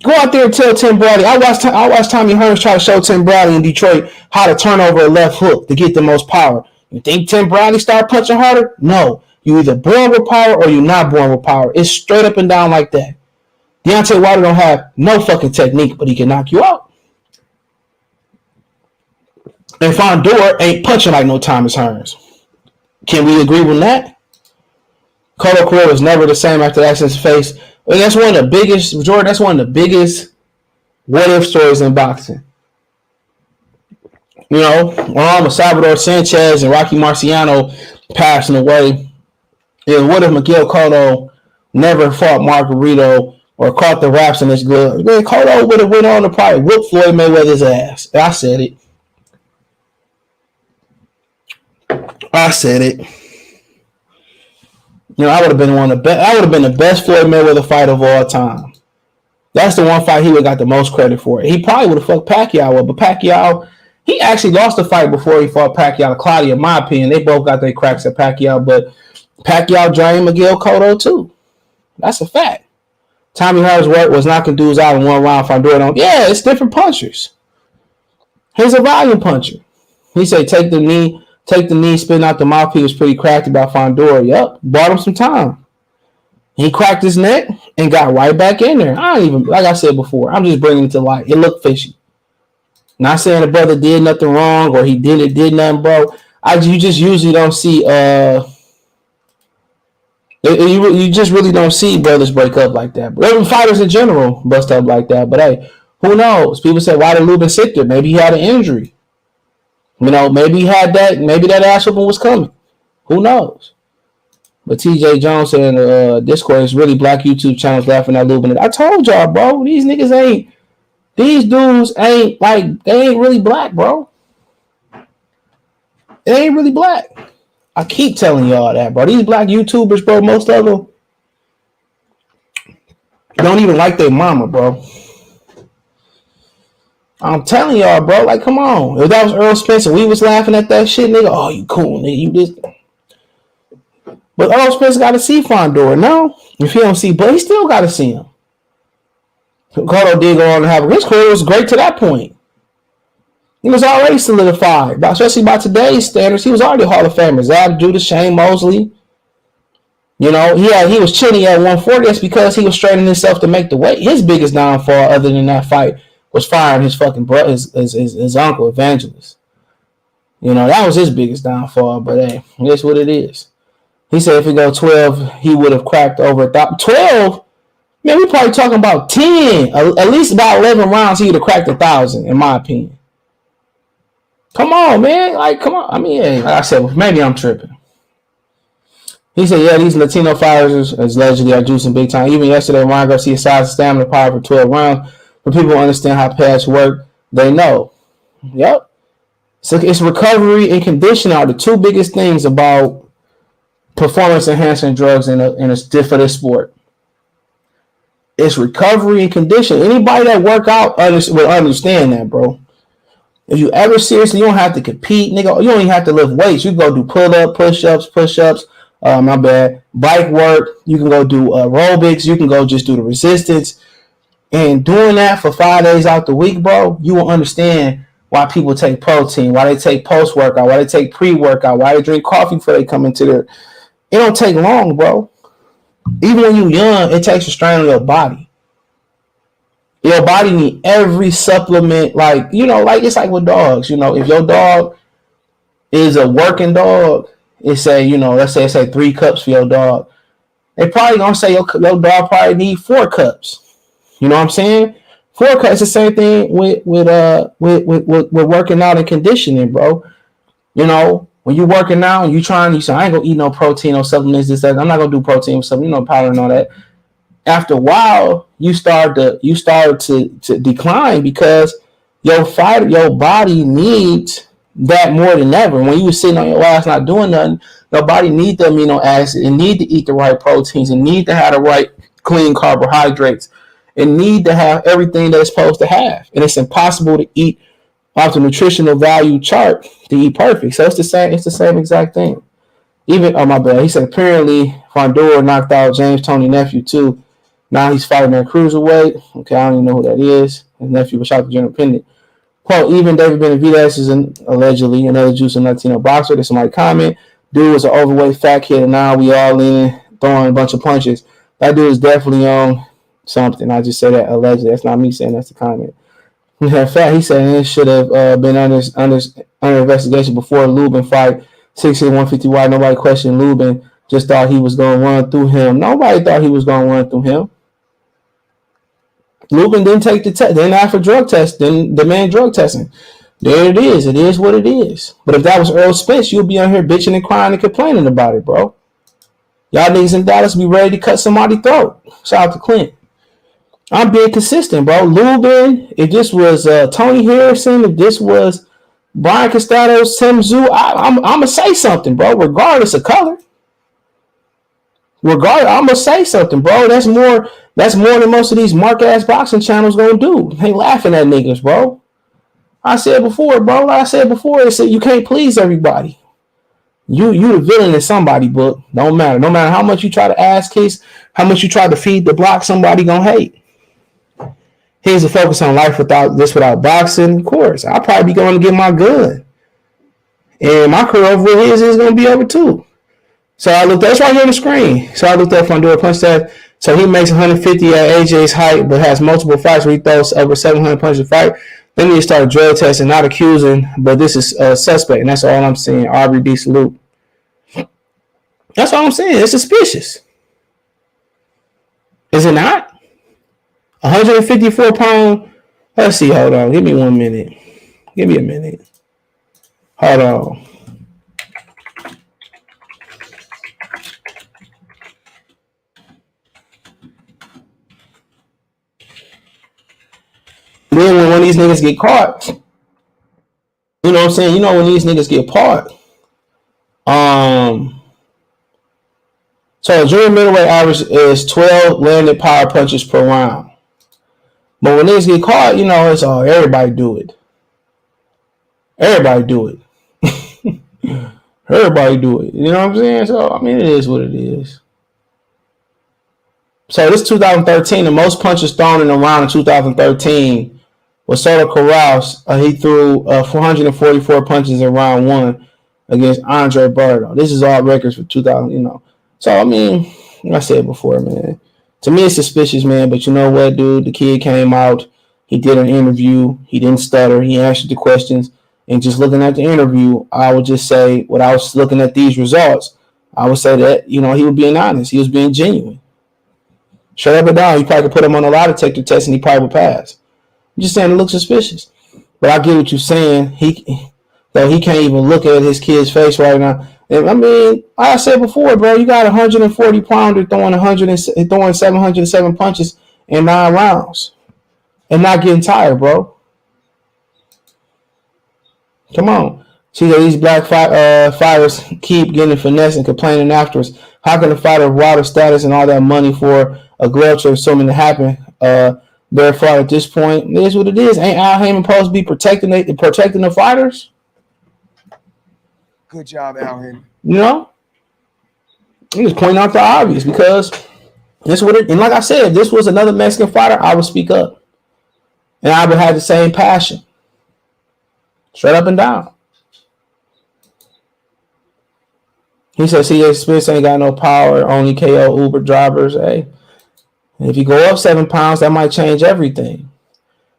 Speaker 1: Go out there and tell Tim Bradley. I watched Tommy Hearns try to show Tim Bradley in Detroit how to turn over a left hook to get the most power. You think Tim Bradley start punching harder? No. You either born with power or you're not born with power. It's straight up and down like that. Deontay Wilder don't have no fucking technique, but he can knock you out. And Fondura ain't punching like no Thomas Hearns. Can we agree with that? Colo Correa was never the same after Axel's face. And that's one of the biggest, Jordan, that's one of the biggest what-if stories in boxing. Salvador Sanchez and Rocky Marciano passing away. And what if Miguel Cotto never fought Margarito or caught the wraps in his glove? Man, Cotto would have went on to probably whoop Floyd Mayweather's ass. I said it. I would have been the best Floyd Mayweather fight of all time. That's the one fight he would have got the most credit for. He probably would have fucked Pacquiao up, but Pacquiao, he actually lost the fight before he fought Pacquiao. Claudia, in my opinion, they both got their cracks at Pacquiao, but Pacquiao drained Miguel Cotto too. That's a fact. Tommy Harris was knocking dudes out in one round. Fondura, yeah, it's different punchers. He's a volume puncher. He said, take the knee, spin out the mouth. He was pretty cracked about Fondura. Yep, bought him some time. He cracked his neck and got right back in there. I don't even, like I said before, I'm just bringing it to light. It looked fishy. Not saying the brother did nothing wrong or he did nothing, bro. You just usually don't see, you just really don't see brothers break up like that. But even fighters in general bust up like that. But hey, who knows? People say, why did Lubin sit there? Maybe he had an injury. You know, maybe he had that. Maybe that ass whooping was coming. Who knows? But TJ Jones said in the Discord, it's really black YouTube channels laughing at Lubin. I told y'all, bro, these dudes ain't like, they ain't really black, bro. They ain't really black. I keep telling y'all that, bro. These black YouTubers, bro, most of them don't even like their mama, bro. I'm telling y'all, bro, like, come on. If that was Earl Spencer, we was laughing at that shit, nigga. Oh, you cool, nigga. You just... But Earl Spencer got to see Fondura. No, if he don't see, but he still got to see him. Cotto did go on to have his career was great to that point. He was already solidified, especially by today's standards. He was already a Hall of Famer. Zab Judas, Shane Mosley. You know, he was chinny at 140. That's because he was straightening himself to make the weight. His biggest downfall, other than that fight, was firing his fucking brother, his uncle, Evangelist. You know, that was his biggest downfall. But hey, that's what it is. He said if he go 12, he would have cracked over 12. Man, we probably talking about 10, at least about 11 rounds. He would have cracked 1,000, in my opinion. Come on, man. Like, come on. I mean, yeah, like I said, maybe I'm tripping. He said, yeah, these Latino fighters allegedly are juicing big time. Even yesterday, Ryan Garcia size and stamina power for 12 rounds. But people understand how pads work. They know. Yep. So it's recovery and conditioning are the two biggest things about performance enhancing drugs for this sport. It's recovery and conditioning. Anybody that work out will understand that, bro. If you ever seriously, you don't have to compete, nigga. You don't even have to lift weights. You can go do pull-up, push-ups. Bike work. You can go do aerobics. You can go just do the resistance. And doing that for 5 days out the week, bro, you will understand why people take protein, why they take post-workout, why they take pre-workout, why they drink coffee before they come into their... It don't take long, bro. Even when you're young, it takes a strain on your body. Your body need every supplement, like, you know, like it's like with dogs. You know, if your dog is a working dog, let's say 3 cups for your dog. They probably gonna say your dog probably need 4 cups. You know what I'm saying? 4 cups. The same thing with working out and conditioning, bro. You know, when you working out and you say I ain't gonna eat no protein or supplements, this, that. I'm not gonna do protein or something, powder and all that. After a while, you start to decline because your body needs that more than ever. When you were sitting on your ass not doing nothing, your body needs the amino acids. It need to eat the right proteins. It need to have the right clean carbohydrates. It need to have everything that it's supposed to have. And it's impossible to eat off the nutritional value chart to eat perfect. So it's the same exact thing. Even, oh my bad, he said apparently Fondura knocked out James Toney nephew too. Now he's fighting at cruiserweight. Okay, I don't even know who that is. His nephew was shot to General Pendant. Quote, even David Benavidez is allegedly another juicing Latino boxer. There's somebody comment. Dude was an overweight fat kid, and now we all leaning, throwing a bunch of punches. That dude is definitely on something. I just said that allegedly. That's not me saying, that's the comment. In fact, he said it should have been under investigation before Lubin fight. 6'1", 150 wide. Nobody questioned Lubin. Just thought he was going to run through him. Nobody thought he was going to run through him. Lubin didn't take the test. Didn't ask for drug test. Didn't demand drug testing. There it is. It is what it is. But if that was Earl Spence, you'll be on here bitching and crying and complaining about it, bro. Y'all niggas in Dallas be ready to cut somebody's throat. Shout out to Clint. I'm being consistent, bro. Lubin, if this was Tony Harrison, if this was Brian Castados, Tim Zhu, I'm going to say something, bro, regardless of color. Regardless, I'm gonna say something, bro. That's more than most of these mark ass boxing channels gonna do. They laughing at niggas, bro. I said before, bro. Like I said before, they said you can't please everybody. You the villain in somebody book. Don't matter. No matter how much you try to ass kiss, how much you try to feed the block, somebody gonna hate. Here's the focus on life without boxing. Of course, I'll probably be going to get my gun. And my career over his is gonna be over too. So I looked, that's right here on the screen. So I looked up Fundora punch test. So he makes 150 at AJ's height, but has multiple fights where he throws over 700 punches a fight. Then he started drug testing, not accusing, but this is a suspect, and that's all I'm saying. RBD salute. That's all I'm saying. It's suspicious. Is it not? 154 pound. Let's see. Hold on. Give me 1 minute. Give me a minute. Hold on. Then when one of these niggas get caught, you know what I'm saying? You know when these niggas get caught. So junior middleweight average is 12 landed power punches per round. But when niggas get caught, you know, it's everybody do it. Everybody do it. Everybody do it. You know what I'm saying? So I mean, it is what it is. So this 2013, the most punches thrown in a round in 2013 was Soto Corrales. He threw 444 punches in round 1 against Andre Berto. This is all records for 2000, you know. So, I mean, like I said before, man. To me, it's suspicious, man. But you know what, dude? The kid came out. He did an interview. He didn't stutter. He answered the questions. And just looking at the interview, I would just say, when I was looking at these results, I would say that, you know, he was being honest. He was being genuine. Shut up and down. You probably could put him on a lie detector test and he probably would pass. I'm just saying it looks suspicious. But I get what you're saying. He can't even look at his kid's face right now. And I mean, like I said before, bro, you got a 140 pounder throwing 707 punches in 9 rounds and not getting tired, bro. Come on. See that these black fighters keep getting finesse and complaining afterwards. How can a fighter of water status and all that money for a glove trade something to happen? Therefore, at this point, it is what it is. Ain't Al Heyman supposed to be protecting the fighters?
Speaker 11: Good job, Al Heyman.
Speaker 1: You know, I'm just pointing out the obvious because this would. And like I said, if this was another Mexican fighter, I would speak up, and I would have the same passion, straight up and down. He said, CJ Spence ain't got no power, only KO Uber drivers. Hey, if you go up 7 pounds, that might change everything.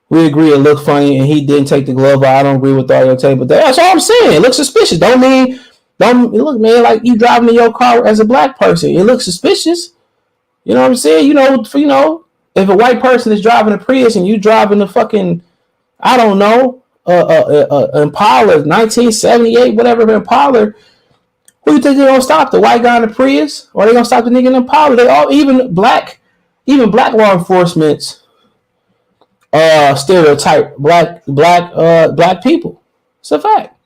Speaker 1: We agree it looked funny, and he didn't take the glove out. I don't agree with all your take, but that's all I'm saying. It looks suspicious. Don't look, man, like you driving in your car as a black person. It looks suspicious. You know what I'm saying? You know, if a white person is driving a Prius and you driving a fucking, I don't know, Impala, 1978, whatever Impala. Who you think they're gonna stop? The white guy in the Prius, or they gonna stop the nigga in the Impala? They all even black law enforcement's stereotype black people. It's a fact.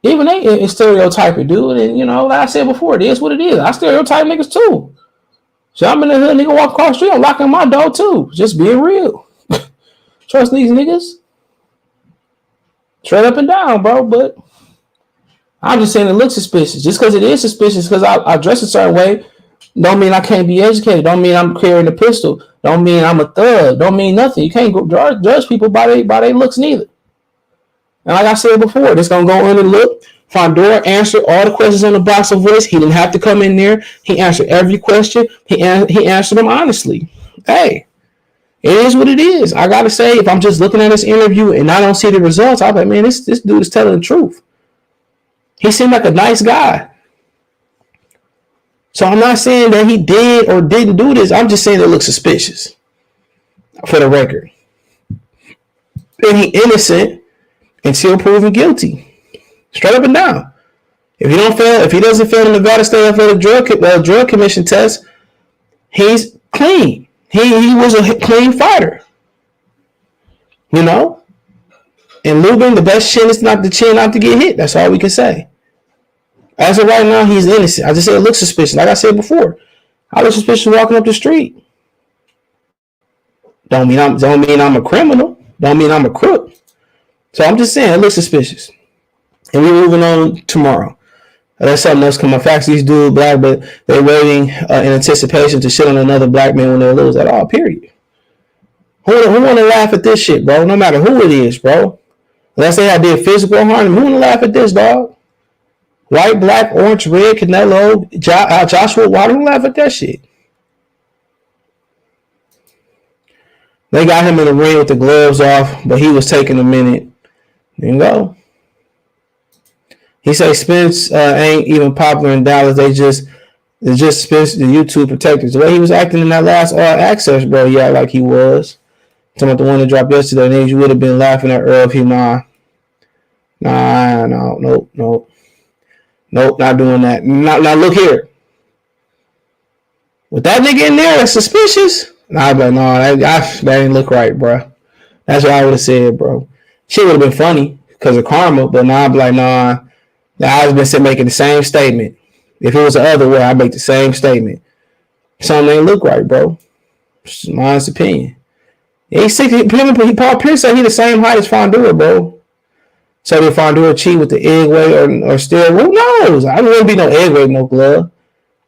Speaker 1: Even they stereotype it, dude. And you know, like I said before, it is what it is. I stereotype niggas too. So I'm in the hood, nigga walk across the street, I'm locking my door too. Just being real. Trust these niggas. Straight up and down, bro. But I'm just saying it looks suspicious. Just because it is suspicious, because I dress a certain way, don't mean I can't be educated. Don't mean I'm carrying a pistol. Don't mean I'm a thug. Don't mean nothing. You can't judge people by their looks neither. And like I said before, this gonna go in and look. Fondora answered all the questions on the box of voice. He didn't have to come in there. He answered every question. He answered them honestly. Hey, it is what it is. I gotta say, if I'm just looking at this interview and I don't see the results, I'm like, man, this dude is telling the truth. He seemed like a nice guy. So I'm not saying that he did or didn't do this. I'm just saying it looks suspicious. For the record. And he innocent and still proven guilty. Straight up and down. If he doesn't fail the Nevada State Athletic Drug Commission test, he's clean. He was a clean fighter. You know? And Lubin, the best chin is not the chin not to get hit. That's all we can say. As of right now, he's innocent. I just said it looks suspicious. Like I said before, I look suspicious walking up the street. Don't mean I'm a criminal. Don't mean I'm a crook. So I'm just saying it looks suspicious. And we're moving on tomorrow. That's something else come up. Facts, these dudes black, but they're waiting in anticipation to shit on another black man when they lose at all. Period. Who want to laugh at this shit, bro? No matter who it is, bro. Unless they did physical harm, who want to laugh at this, dog? White, black, orange, red, Canelo, Joshua, why don't laugh at that shit? They got him in the ring with the gloves off, but he was taking a minute. There you go. He said Spence ain't even popular in Dallas. They just Spence, the YouTube protectors. The way he was acting in that last Access, bro, yeah, like he was. Talking about the one that dropped yesterday, and you would have been laughing at Earl if he nope, not doing that. Now look here. With that nigga in there, that's suspicious. I'd be like, no, that didn't look right, bro. That's what I would have said, bro. Shit would have been funny because of karma, but now I'd be like, nah. I was been making the same statement. If it was the other way, I'd make the same statement. Something ain't look right, bro. It's my honest opinion. He's 6. Paul Pierce said he the same height as Fondura, bro. So did Fondura cheat with the egg weight or still? Who knows? I don't want to be no egg weight, no glove.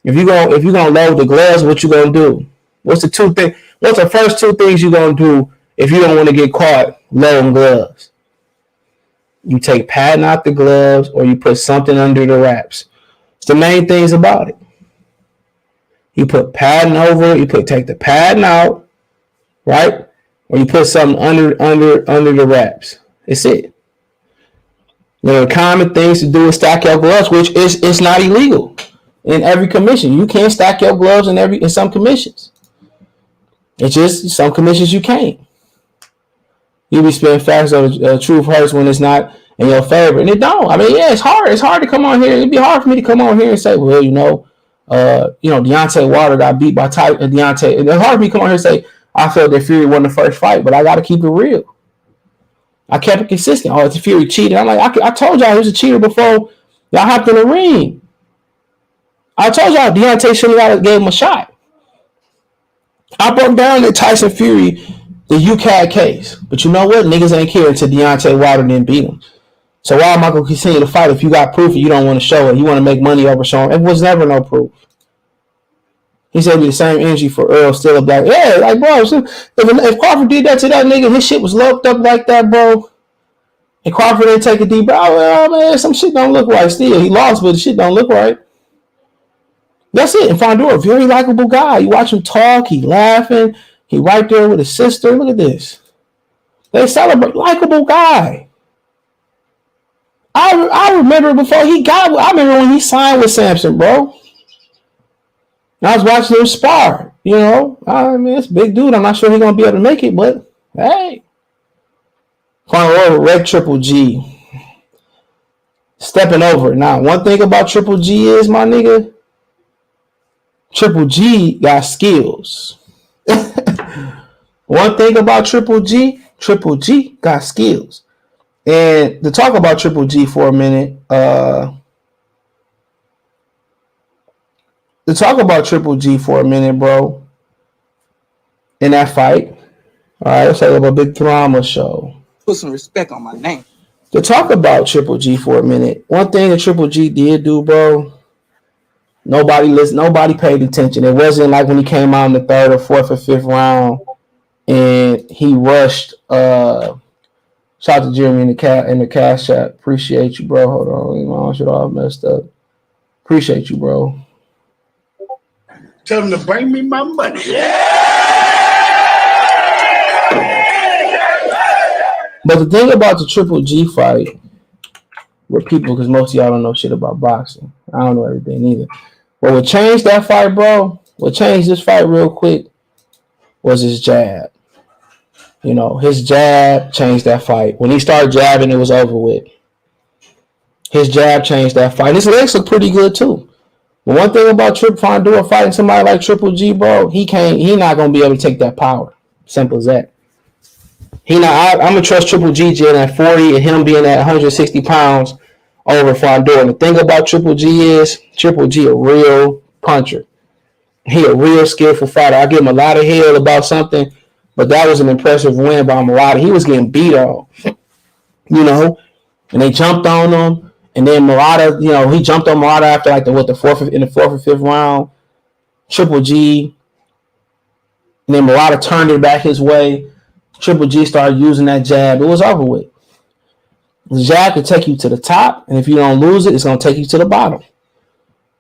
Speaker 1: If you gonna load the gloves, what you gonna do? What's the first two things you gonna do if you don't want to get caught loading gloves? You take padding out the gloves, or you put something under the wraps. It's the main things about it. You put padding over it. Take the padding out, right? Or you put something under the wraps. It's it. One of the common things to do is stack your gloves, which is not illegal in every commission. You can't stack your gloves in some commissions. It's just some commissions you can't. You be spitting facts of truth hurts when it's not in your favor, and it don't. I mean, yeah, it's hard. It's hard to come on here. It'd be hard for me to come on here and say, well, Deontay Wilder got beat by Deontay. It's hard for me to come on here and say I felt that Fury won the first fight, but I got to keep it real. I kept it consistent. Oh, it's Fury cheated. I'm like, I told y'all he was a cheater before y'all hopped in the ring. I told y'all Deontay shouldn't have gave him a shot. I broke down the Tyson Fury, the UCAD case. But you know what? Niggas ain't care until Deontay Wilder didn't beat him. So why am I going to continue to fight if you got proof and you don't want to show it? You want to make money over showing it? It was never no proof. He said it'd be the same energy for Earl, still a black. Yeah, like, bro, if Crawford did that to that nigga, his shit was locked up like that, bro. And Crawford didn't take a deep breath. Oh, man, some shit don't look right still. He lost, but the shit don't look right. That's it. And Fondura, very likable guy. You watch him talk, he laughing. He right there with his sister. Look at this. They celebrate. Likable guy. I remember before I remember when he signed with Samson, bro. I was watching him spar. I mean, it's a big dude. I'm not sure he's going to be able to make it, but hey. Red Triple G. Stepping over. Now, one thing about Triple G is, my nigga, Triple G got skills. One thing about Triple G got skills. And to talk about Triple G for a minute, bro. In that fight, all right, let's talk about a big drama show.
Speaker 11: Put some respect on my name.
Speaker 1: To talk about Triple G for a minute, one thing that Triple G did do, bro, nobody listened, nobody paid attention. It wasn't like when he came out in the 3rd or 4th or 5th round and he rushed. Shout out to Jeremy in the cash chat. Appreciate you, bro. Hold on, shit all messed up. Appreciate you, bro.
Speaker 12: Tell him to bring me my money.
Speaker 1: But the thing about the Triple G fight, with people, because most of y'all don't know shit about boxing. I don't know everything either. But what changed that fight, bro, what changed this fight real quick was his jab. His jab changed that fight. When he started jabbing, it was over with. His jab changed that fight. His legs look pretty good, too. But one thing about Fondura fighting somebody like Triple G, bro, he not going to be able to take that power. Simple as that. I'm going to trust Triple G at 40 and him being at 160 pounds over Fondora. And the thing about Triple G is Triple G a real puncher. He a real skillful fighter. I give him a lot of hell about something, but that was an impressive win by Murata. He was getting beat on, and they jumped on him. And then Murata, he jumped on Murata after like the fourth or fifth round. Triple G, and then Murata turned it back his way. Triple G started using that jab. It was over with. The jab can take you to the top, and if you don't lose it, it's going to take you to the bottom.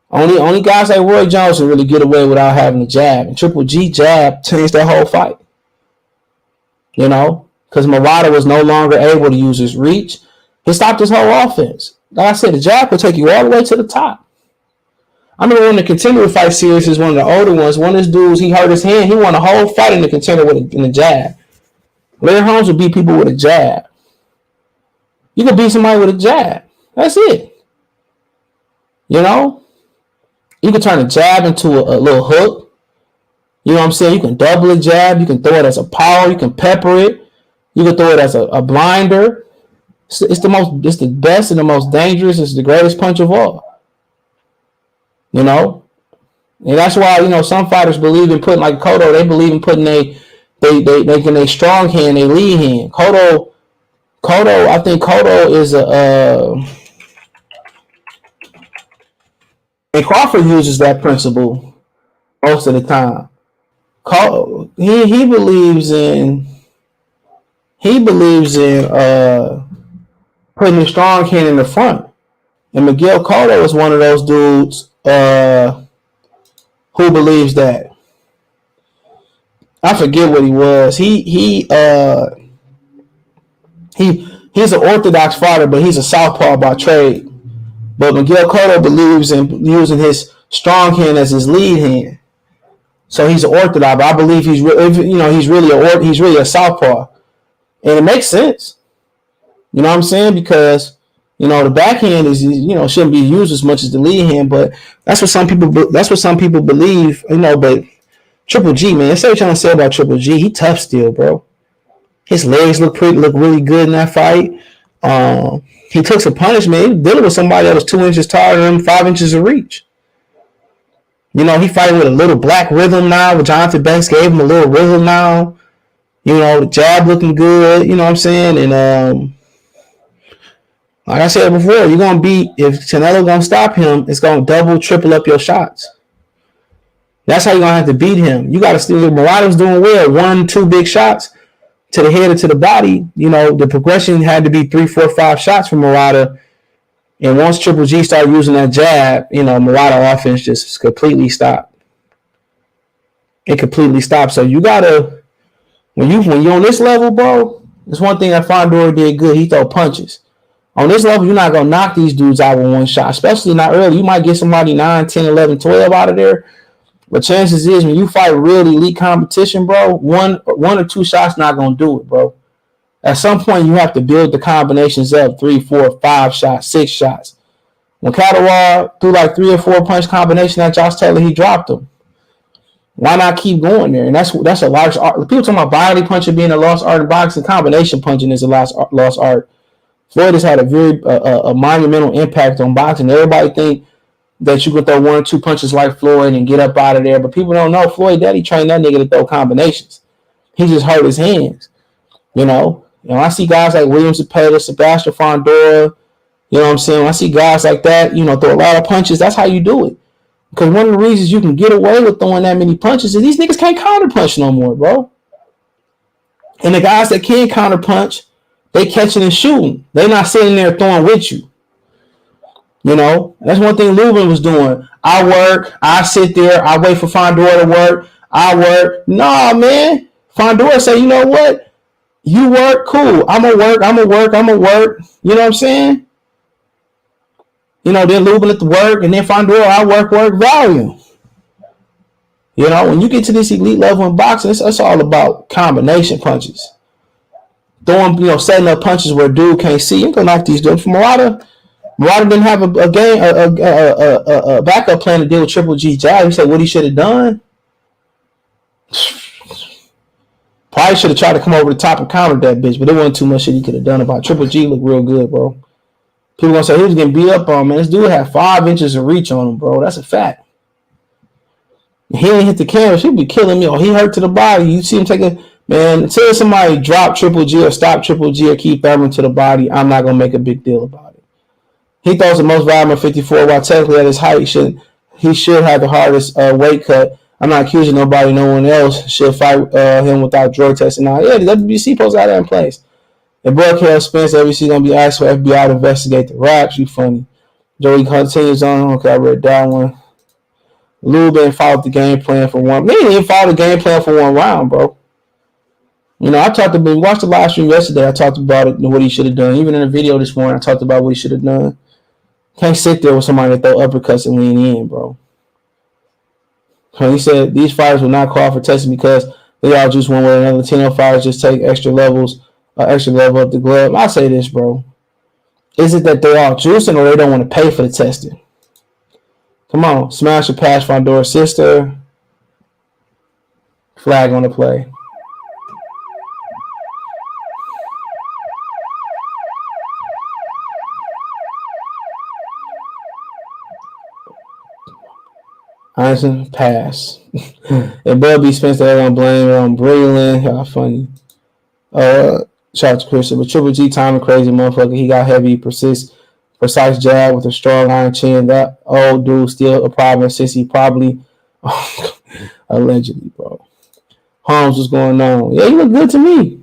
Speaker 1: Only guys like Roy Jones can really get away without having a jab. And Triple G jab changed that whole fight. Because Murata was no longer able to use his reach. He stopped his whole offense. Like I said, the jab will take you all the way to the top. I remember when the Contender fight series is one of the older ones. One of these dudes, he hurt his hand. He won a whole fight in the Contender in a jab. Larry Holmes would beat people with a jab. You can beat somebody with a jab. That's it. You can turn a jab into a little hook. You know what I'm saying? You can double a jab. You can throw it as a power. You can pepper it. You can throw it as a blinder. It's the best and the most dangerous. It's the greatest punch of all. And that's why some fighters believe in putting, like Cotto, they believe in putting they strong hand, they lead hand. Cotto, I think Cotto is and Crawford uses that principle most of the time. He believes in putting a strong hand in the front. And Miguel Cotto is one of those dudes who believes that. I forget what he was. He's an orthodox fighter, but he's a southpaw by trade. But Miguel Cotto believes in using his strong hand as his lead hand. So he's an orthodox, but I believe he's really a southpaw, and it makes sense. You know what I'm saying? Because the backhand is shouldn't be used as much as the lead hand, but that's what some people believe. But Triple G, man, that's what I'm trying to say about Triple G. He tough still, bro. His legs look really good in that fight. He took some punishment. He was dealing with somebody that was 2 inches taller than him, 5 inches of reach. He fighting with a little black rhythm now. Jonathan Banks gave him a little rhythm now. The jab looking good. You know what I'm saying? And like I said before, you're gonna if Canelo gonna stop him, it's gonna double, triple up your shots. That's how you're gonna have to beat him. You gotta still. Murata's doing well. 1, 2 big shots to the head or to the body. The progression had to be 3, 4, 5 shots from Murata. And once Triple G started using that jab, Murata offense just completely stopped. It completely stopped. So you gotta, when you're on this level, bro, it's one thing that Fondura did good. He throw punches. On this level, you're not gonna knock these dudes out with one shot, especially not early. You might get somebody 9, 10, 11, 12 out of there. But chances is when you fight real elite competition, bro, one or 2 shots not gonna do it, bro. At some point, you have to build the combinations up 3, 4, 5 shots, 6 shots. When Catawar threw like 3 or 4 punch combination at Josh Taylor, he dropped them. Why not keep going there? And that's a large art. People talking about body punching being a lost art in boxing. Combination punching is a lost art. Floyd has had a very a monumental impact on boxing. Everybody think that you can throw 1 or 2 punches like Floyd and get up out of there, but people don't know Floyd Daddy trained that nigga to throw combinations. He just hurt his hands. I see guys like William Zepeda, Sebastian Fundora, you know what I'm saying? When I see guys like that, throw a lot of punches, that's how you do it. Because one of the reasons you can get away with throwing that many punches is these niggas can't counter punch no more, bro. And the guys that can counter punch, they catching and shooting. They not sitting there throwing with you. That's one thing Lubin was doing. I work, I sit there, I wait for Fundora to work, I work. Nah, man. Fundora say, you know what? You work, cool. I'm going to work. You know what I'm saying? Then Lubin at the work, and then Fundora, I work, volume. When you get to this elite level in boxing, it's all about combination punches. Throwing, setting up punches where dude can't see. You can knock these dudes. For Murata didn't have a backup plan to deal with Triple G jab. He said what he should have done. Probably should have tried to come over the top and counter that bitch, but there wasn't too much shit he could have done about it. Triple G looked real good, bro. People gonna say he was getting beat up on, man. This dude had 5 inches of reach on him, bro. That's a fact. He didn't hit the canvas. He'd be killing me. Or he hurt to the body. You see him take a man. Until somebody drop Triple G or stop Triple G or keep Thurman to the body, I'm not gonna make a big deal about it. He throws the most volume of 54, while technically at his height he should have the hardest weight cut. I'm not accusing nobody. No one else should fight him without drug testing. Now, yeah, the WBC supposed to have that in place. And Brookhill Spence, WBC gonna be asked for FBI to investigate the raps. You funny. Joey continues on. Okay, I read that one. Lubin followed the game plan for one. He didn't even follow the game plan for one round, bro. You know, we watched the live stream yesterday. I talked about it, what he should have done. Even in the video this morning, I talked about what he should have done. Can't sit there with somebody that throw uppercuts and lean in, bro. He said these fighters will not call for testing because they all just one way or another. Latino fighters just take extra level up the glove. I'll say this, bro. Is it that they're all juicing or they don't want to pay for the testing? Come on, smash or pass Fondora's sister. Flag on the play. Anderson, pass. And Bubby Spence, they're going to blame it on Breland. How funny. Shout out to Christian. But Triple G, timing crazy motherfucker. He got heavy, precise jab with a strong iron chin. That old dude still a problem since he probably allegedly, bro. Holmes, what's going on? Yeah, he look good to me.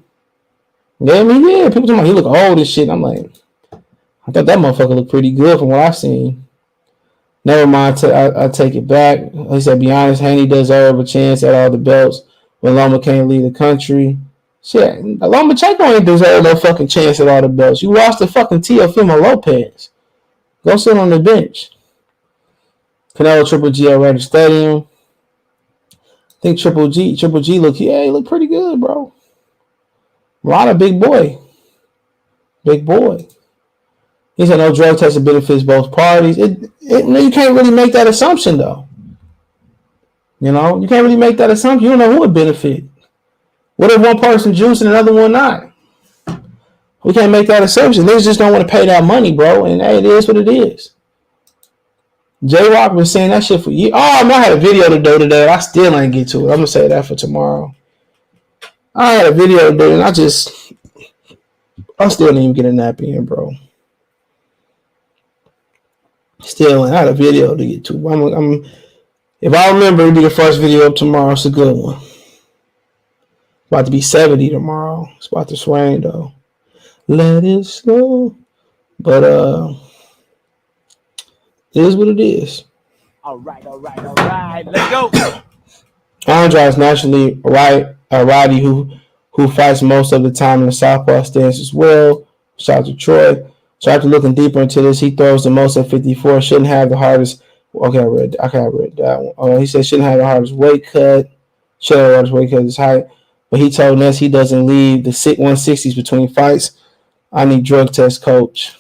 Speaker 1: Yeah, I mean, yeah. People talking about he look old and shit. I'm like, I thought that motherfucker looked pretty good from what I've seen. Never mind, I take it back. He said, be honest, Haney deserve a chance at all the belts when Loma can't leave the country. Shit, Lomachenko ain't deserve no fucking chance at all the belts. You lost to fucking Teofimo Lopez. Go sit on the bench. Canelo Triple G at Raider Stadium. I think Triple G look, he look pretty good, bro. Murata, big boy. Big boy. He said no drug testing benefits both parties. You can't really make that assumption, though. You know, you can't really make that assumption. You don't know who would benefit. What if one person juicing and another one not? We can't make that assumption. They just don't want to pay that money, bro. And hey, it is what it is. J-Rock been saying that shit for years. Oh, I had a video to do today. I still ain't get to it. I'm going to say that for tomorrow. I had a video to do and I still didn't even get a nap in, bro. Still, I had a video to get to. If I remember, it'll be the first video up tomorrow. It's a good one. About to be 70 tomorrow. It's about to swing, though. Let it slow. But, it is what it is.
Speaker 13: All right. Let's go.
Speaker 1: Andre is naturally a righty who fights most of the time in the southpaw stance as well. Shout out to Troy. So after looking deeper into this, he throws the most at 54. Shouldn't have the hardest. Okay, I read that one. He said shouldn't have the hardest weight cut. Should have the hardest weight cut his height. But he told us he doesn't leave the 160s between fights. I need drug test, coach.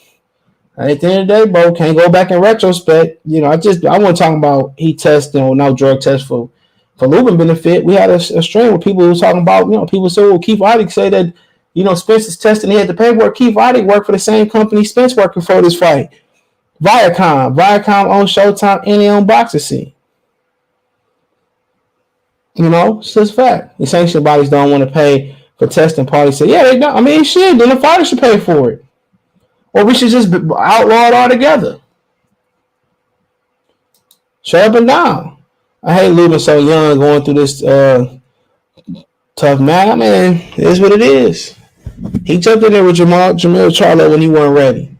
Speaker 1: At the end of the day, bro, can't go back in retrospect. You know, I wasn't talking about he testing or no drug test for Lubin benefit. We had a string with people who were talking about, people said, well, Keith Iddick say that, Spence is testing. He had the paperwork. Keith Iddick worked for the same company Spence working for this fight. Viacom owns Showtime and they own Boxing Scene. It's just a fact. The sanction bodies don't want to pay for testing. Parties say, yeah, they don't. I mean, shit, then the fighters should pay for it. Or we should just outlaw it altogether. Shut up and down. I hate Lubin so young going through this tough man. I mean, it is what it is. He jumped in there with Jamil Charlo when he wasn't ready.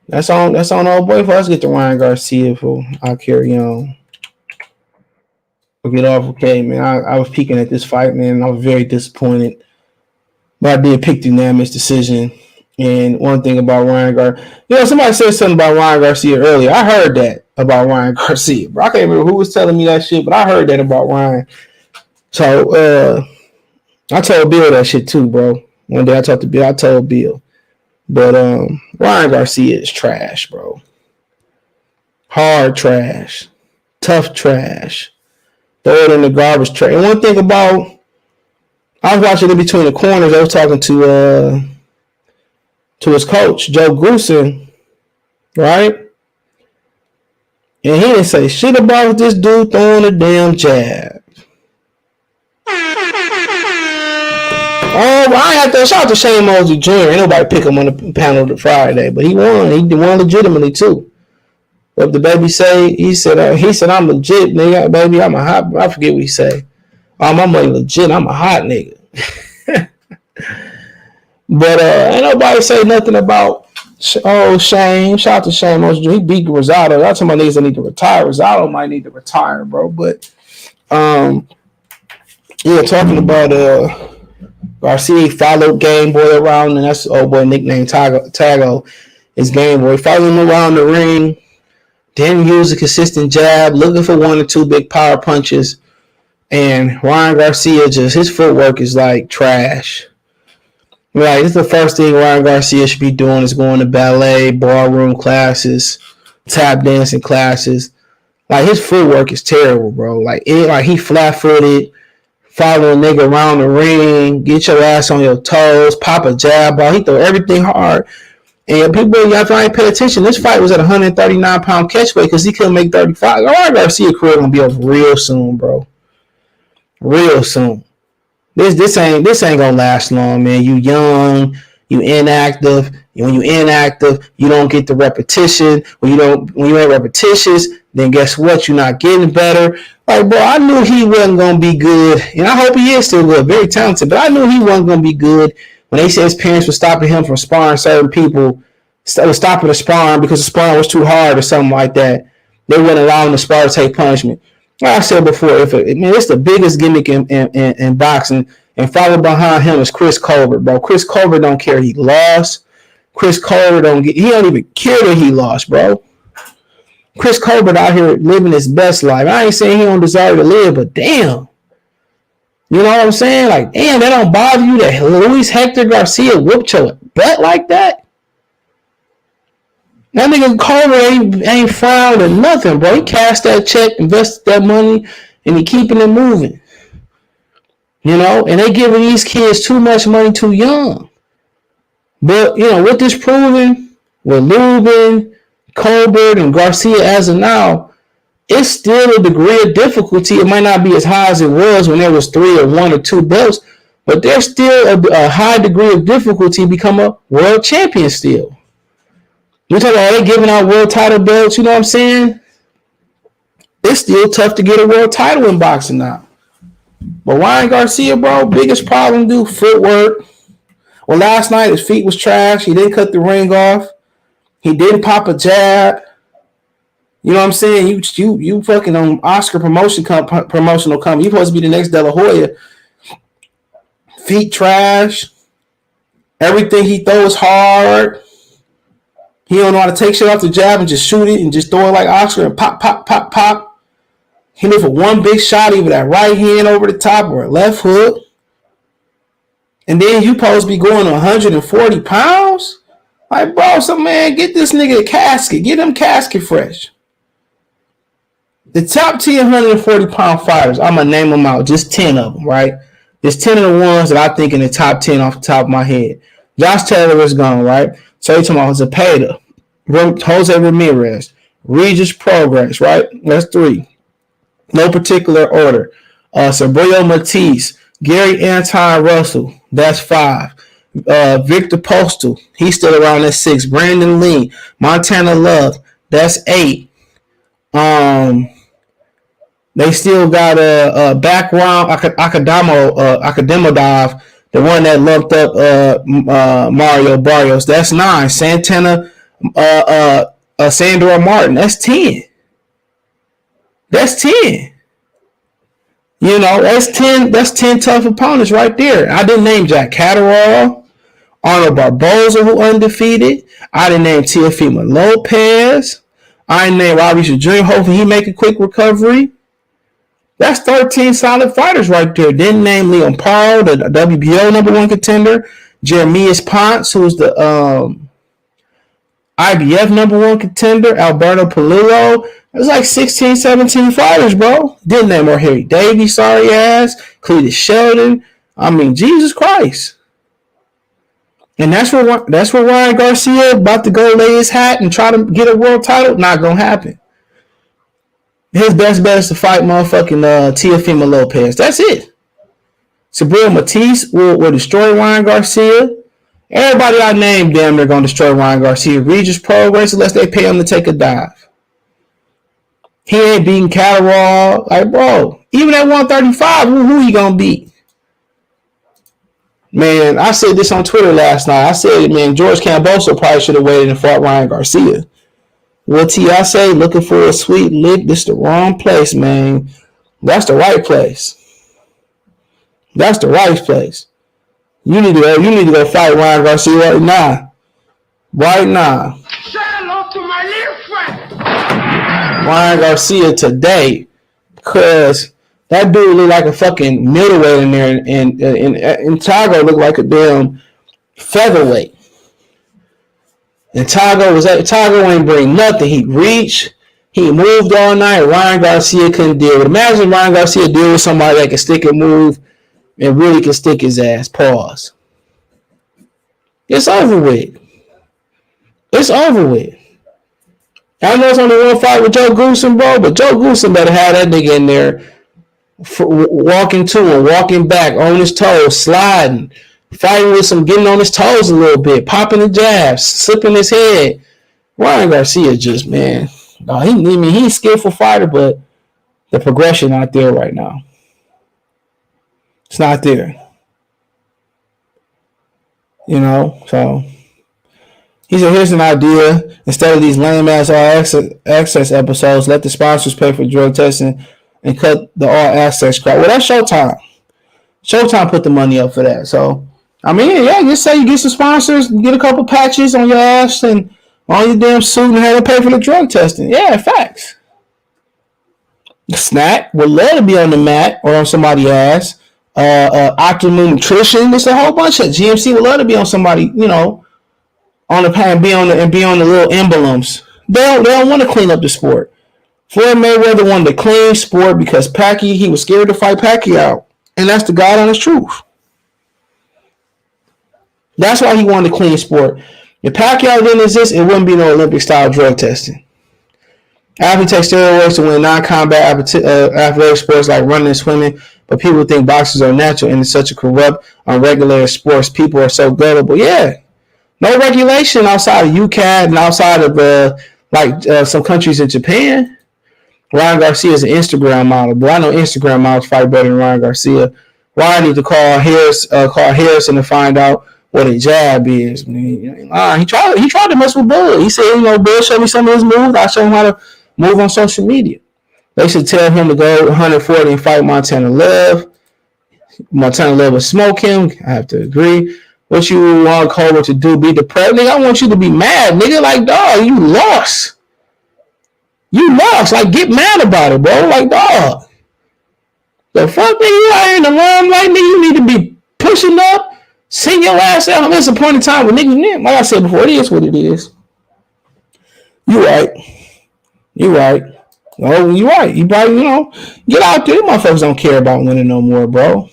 Speaker 1: That's on old boy. For us get to Ryan Garcia for I'll carry on. We'll get off. Okay, man. I was peeking at this fight, man. I was very disappointed. But I did pick the unanimous decision. And one thing about Ryan Garcia, somebody said something about Ryan Garcia earlier. I heard that about Ryan Garcia. Bro, I can't remember who was telling me that shit, but I heard that about Ryan. So I told Bill that shit too, bro. One day I talked to Bill. I told Bill. But Ryan Garcia is trash, bro. Hard trash. Tough trash. Throw it in the garbage trash. And one thing about, I was watching in between the corners. I was talking to his coach, Joe Grusin. right? And he didn't say shit about this dude throwing a damn jab. Oh, well, I have to shout out to Shane Mosley Jr. Ain't nobody pick him on the panel Friday, but he won. He won legitimately too. What the baby say? He said I'm legit, nigga, baby. I'm a hot. I forget what he say. I'm legit. I'm a hot nigga. But ain't nobody say nothing about Shane. Shout out to Shane Mosley Jr. He beat Rosado. That's some of my niggas that need to retire. Rosado might need to retire, bro. But yeah, talking about Garcia followed Game Boy around, and that's the old boy nicknamed Tagoe. His Game Boy followed him around the ring. Didn't use a consistent jab, looking for 1 or 2 big power punches. And Ryan Garcia, just his footwork is like trash. Right, this is the first thing Ryan Garcia should be doing is going to ballet, ballroom classes, tap dancing classes. Like his footwork is terrible, bro. Like he flat-footed, follow a nigga around the ring, get your ass on your toes, pop a jab ball. He throw everything hard. And people, y'all ain't pay attention. This fight was at 139-pound catchweight because he couldn't make 35. Ryan Garcia career gonna be over real soon, bro. Real soon. This ain't gonna last long, man. You young, you inactive. When you inactive, you don't get the repetition. When you ain't repetitious, then guess what? You're not getting better. Like, bro, I knew he wasn't gonna be good, and I hope he is still good, very talented. But I knew he wasn't gonna be good when they said his parents were stopping him from sparring certain people. Was stopping the sparring because the sparring was too hard or something like that. They wouldn't allow him to spar to take punishment. Like I said before, it's the biggest gimmick in boxing, and followed behind him is Chris Colbert, bro. Chris Colbert don't care he lost. Chris Colbert he don't even care that he lost, bro. Chris Colbert out here living his best life. I ain't saying he don't deserve to live, but damn. You know what I'm saying? Like, damn, that don't bother you that Luis Hector Garcia whooped your butt like that? That nigga Colbert ain't frowned or nothing, bro. He cashed that check, invested that money, and he keeping it moving. You know, and they giving these kids too much money too young. But, you know, what this proving with Lubin, Colbert, and Garcia as of now, it's still a degree of difficulty. It might not be as high as it was when there was 3 or 1 or 2 belts, but there's still a high degree of difficulty to become a world champion still. You talk about they giving out world title belts, you know what I'm saying? It's still tough to get a world title in boxing now. But Ryan Garcia, bro, biggest problem, dude, footwork. Well, last night his feet was trash. He didn't cut the ring off. He didn't pop a jab. You know what I'm saying? You fucking on Oscar promotional company. You supposed to be the next De La Hoya. Feet trash. Everything he throws hard. He don't know how to take shit off the jab and just shoot it and just throw it like Oscar and pop, pop, pop, pop. He look for one big shot, either that right hand over the top or a left hook. And then you supposed to be going 140 pounds? Like, bro, so man, get this nigga a casket. Get him casket fresh. The top 10 140-pound fighters, I'm going to name them out. Just 10 of them, right? There's 10 of the ones that I think in the top 10 off the top of my head. Josh Taylor is gone, right? So you're talking about Zepeda, Jose Ramirez, Regis Progress, right? That's 3. No particular order. Sabrina Matisse, Gary Anton Russell, that's 5. Victor Postal, he's still around at 6. Brandon Lee, Montana Love, that's 8. They still got a background Akademodov, the one that lumped up Mario Barrios, that's 9. Santana Sandor Martin, that's 10. That's 10. You know, that's 10 tough opponents right there. I didn't name Jack Catterall, Arnold Barboza, who undefeated. I didn't name Teofimo Lopez. I didn't name Robbie Jr. Hopefully he make a quick recovery. That's 13 solid fighters right there. Didn't name Leon Paul, the WBO #1 contender. Jeremias Ponce, who's the IBF #1 contender. Alberto Palillo. There's like 16, 17 fighters, bro. Didn't name more Harry Davies, sorry ass. Cletus Sheldon. I mean, Jesus Christ. And that's where Ryan Garcia about to go lay his hat and try to get a world title. Not gonna happen. His best bet is to fight motherfucking Teofimo Lopez. That's it. Sabrina Matisse will destroy Ryan Garcia. Everybody I named damn near gonna destroy Ryan Garcia. Regis Pro Race unless they pay him to take a dive. He ain't beating Catterall. Like, bro, even at 135, who he gonna beat? Man, I said this on Twitter last night. I said, man, George Camboso probably should have waited and fought Ryan Garcia. What I say? Looking for a sweet lick. This the wrong place, man. That's the right place. That's the right place. You need to go fight Ryan Garcia right now. Right now.
Speaker 12: Say hello to my little friend.
Speaker 1: Ryan Garcia today, because that dude looked like a fucking middleweight in there, and Tagoe looked like a damn featherweight. And Tagoe ain't bring nothing. He reached, he moved all night. Ryan Garcia couldn't deal with it. Imagine Ryan Garcia deal with somebody that can stick and move and really can stick his ass. Pause. It's over with. It's over with. I know it's only one fight with Joe Goosen, bro, but Joe Goosen better have that nigga in there walking to him, walking back, on his toes, sliding, fighting with some, getting on his toes a little bit, popping the jabs, slipping his head. Ryan Garcia just, man, he's a skillful fighter, but the progression not there right now. It's not there. You know, so he said, here's an idea. Instead of these lame-ass all-access episodes, let the sponsors pay for drug testing and cut the all-access crap. Well, that's Showtime. Showtime put the money up for that. So, I mean, yeah, just say you get some sponsors, get a couple patches on your ass and on your damn suit and have to pay for the drug testing. Yeah, facts. Snack would love to be on the mat or on somebody's ass. Optimal Nutrition. There's a whole bunch of GMC would love to be on somebody, you know, on the pad, be on the little emblems. They don't want to clean up the sport. Floyd Mayweather wanted to clean sport because he was scared to fight Pacquiao, and that's the God honest truth. That's why he wanted to clean sport. If Pacquiao didn't exist, it wouldn't be no Olympic style drug testing. Athletes take steroids to win non-combat athletic sports like running and swimming, but people think boxers are natural and it's such a corrupt, unregulated sports. People are so gullible. Yeah. No regulation outside of UCAD and outside of some countries in Japan. Ryan Garcia is an Instagram model, but I know Instagram models fight better than Ryan Garcia. Ryan need to call Harrison to find out what a jab is. Man, he tried to mess with Bud. He said, Bud, show me some of his moves. I'll show him how to move on social media. They should tell him to go 140 and fight Montana Love. Montana Love will smoke him. I have to agree. What you want Cobra to do? Be depressed? Nigga, I want you to be mad. Nigga, like, dog, you lost. You lost. Like, get mad about it, bro. Like, dog. The fuck, nigga, you out here in the limelight, nigga, you need to be pushing up, sing your ass out. There's a point in time when niggas, like I said before, it is what it is. You right. You right. Oh, you right. You probably, get out there. Motherfuckers don't care about winning no more, bro.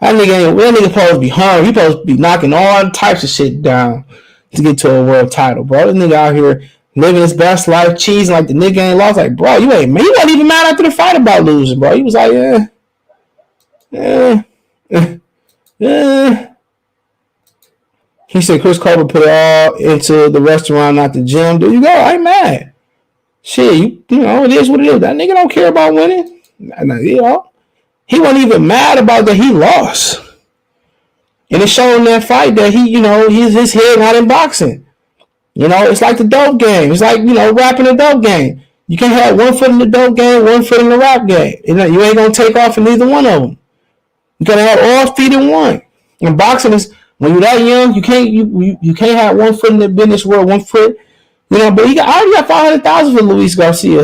Speaker 1: That nigga supposed to be hungry. He supposed to be knocking all types of shit down to get to a world title, bro. This nigga out here living his best life, cheesing like the nigga ain't lost. Like, bro, you ain't, man. He wasn't even mad after the fight about losing, bro. He was like, He said Chris Colbert put it all into the restaurant, not the gym. There you go. I ain't mad. Shit, it is what it is. That nigga don't care about winning. He wasn't even mad about that he lost. And it showed in that fight that his head not in boxing. It's like the dope game. It's like, rapping the dope game. You can't have one foot in the dope game, one foot in the rap game. You ain't going to take off in either one of them. You got to have all feet in one. And boxing is, when you're that young, you can't have one foot in the business world, one foot, but I already got $500,000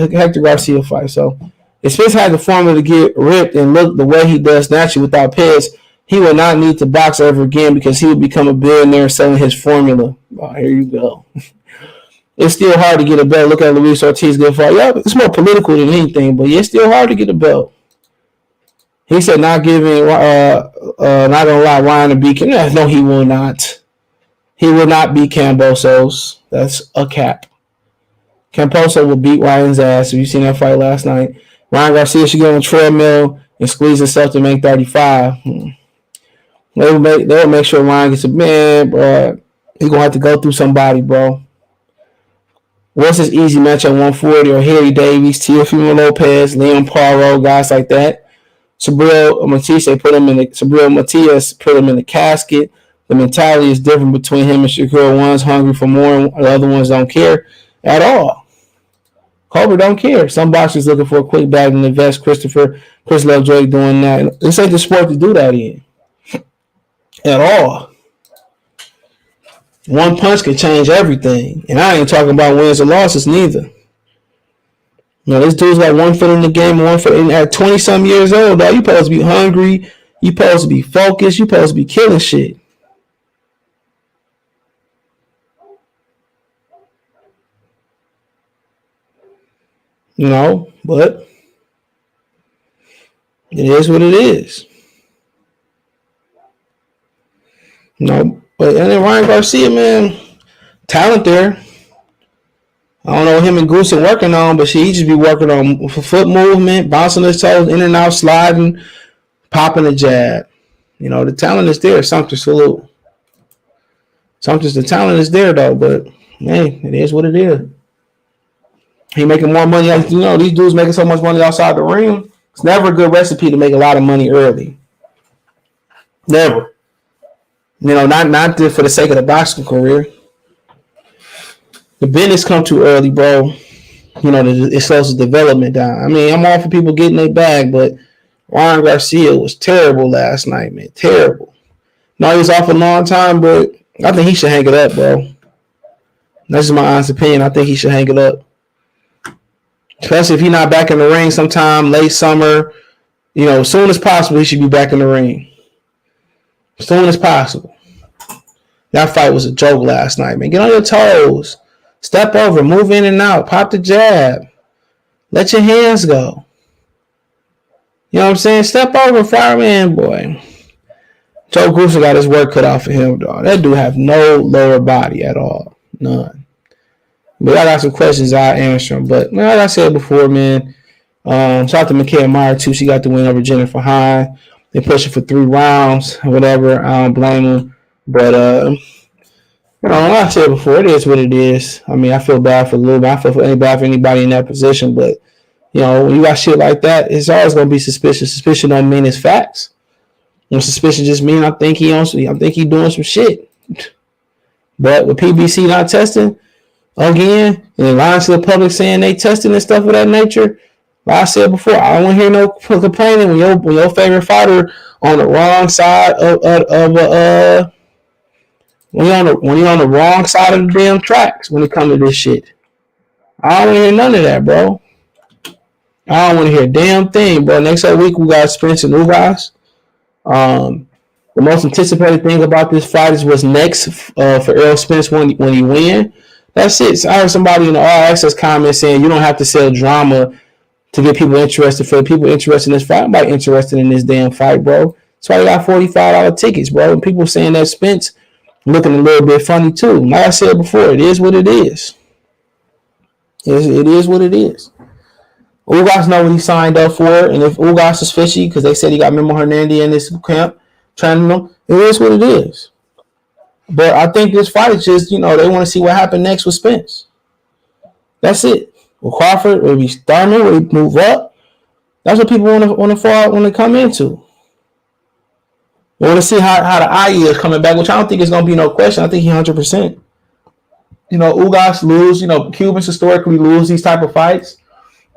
Speaker 1: for Hector Garcia fight. So if Spence had the formula to get ripped and look the way he does naturally without pads, he will not need to box ever again because he would become a billionaire selling his formula. Oh, here you go. It's still hard to get a belt. Look at Luis Ortiz good fight. Yeah, it's more political than anything, but it's still hard to get a belt. He said not giving, not gonna allow Ryan to beat him. No, he will not. He will not beat Kambosos. That's a cap. Camposo will beat Ryan's ass. If you seen that fight last night, Ryan Garcia should get on a treadmill and squeeze himself to make 35. They'll make sure Ryan gets a man, bro. He's gonna have to go through somebody, bro. What's his easy match at 140? Or Harry Davies, Teofimo Lopez, Leon Poirot, guys like that. Sabril Matias put him in the casket. The mentality is different between him and Shakur. One's hungry for more, and the other ones don't care at all. Cobra don't care. Some boxers looking for a quick bag in the vest. Chris Lovejoy doing that. This ain't the sport to do that in. At all. One punch can change everything. And I ain't talking about wins or losses neither. Now, this dude's got one foot in the game, one foot in at 20-some years old, dog. You supposed to be hungry. You supposed to be focused. You supposed to be killing shit. You know, but it is what it is. You know, but and then Ryan Garcia, man, talent there. I don't know what him and Goose are working on, but he just be working on foot movement, bouncing his toes, in and out, sliding, popping a jab. You know, the talent is there. Something salute. The talent is there, though, but, man, it is what it is. He making more money. You know, these dudes making so much money outside the ring. It's never a good recipe to make a lot of money early. Never. You know, not just for the sake of the boxing career. The business come too early, bro. You know, it slows the development down. I mean, I'm all for people getting their bag, but Ryan Garcia was terrible last night, man. Terrible. No, he was off a long time, but I think he should hang it up, bro. That's just my honest opinion. I think he should hang it up. Especially if he's not back in the ring sometime late summer. You know, as soon as possible, he should be back in the ring. As soon as possible. That fight was a joke last night, man. Get on your toes. Step over. Move in and out. Pop the jab. Let your hands go. You know what I'm saying? Step over, fireman, boy. Joe Grusa got his work cut off for him, dog. That dude have no lower body at all. None. But I got some questions, I'll answer them. But like I said before, man, shout out to Mikaela Meyer, too. She got the win over Jennifer Hine. They pushed her for 3 rounds, whatever. I don't blame them. But, you know, like I said before, it is what it is. I mean, I feel bad for Lubin. I feel bad for anybody in that position. But, you know, when you got shit like that, it's always going to be suspicious. Suspicion don't mean it's facts. And suspicion just mean I think he doing some shit. But with PBC not testing, again, and lying to the public saying they testing and stuff of that nature, like I said before, I don't want to hear no complaining when your favorite fighter on the wrong side when you're on the wrong side of the damn tracks when it comes to this shit. I don't want to hear none of that, bro. I don't want to hear a damn thing, bro. Next week we got Spence and Ugas. The most anticipated thing about this fight is what's next for Errol Spence when he win. That's it. So I heard somebody in the All Access comment saying you don't have to sell drama to get people interested. For people interested in this fight, nobody interested in this damn fight, bro. That's why they got $45 tickets, bro. And people saying that Spence looking a little bit funny too. Like I said before, it is what it is. It is what it is. Ugas know what he signed up for, and if Ugas is fishy because they said he got Memo Hernandez in this camp training him, it is what it is. But I think this fight is just, you know, they want to see what happened next with Spence. That's it. With Crawford, will he Thurman, will he move up? That's what people want to come into. They want to see how the IE is coming back, which I don't think is going to be no question. I think he 100%. You know, Ugas lose. You know, Cubans historically lose these type of fights.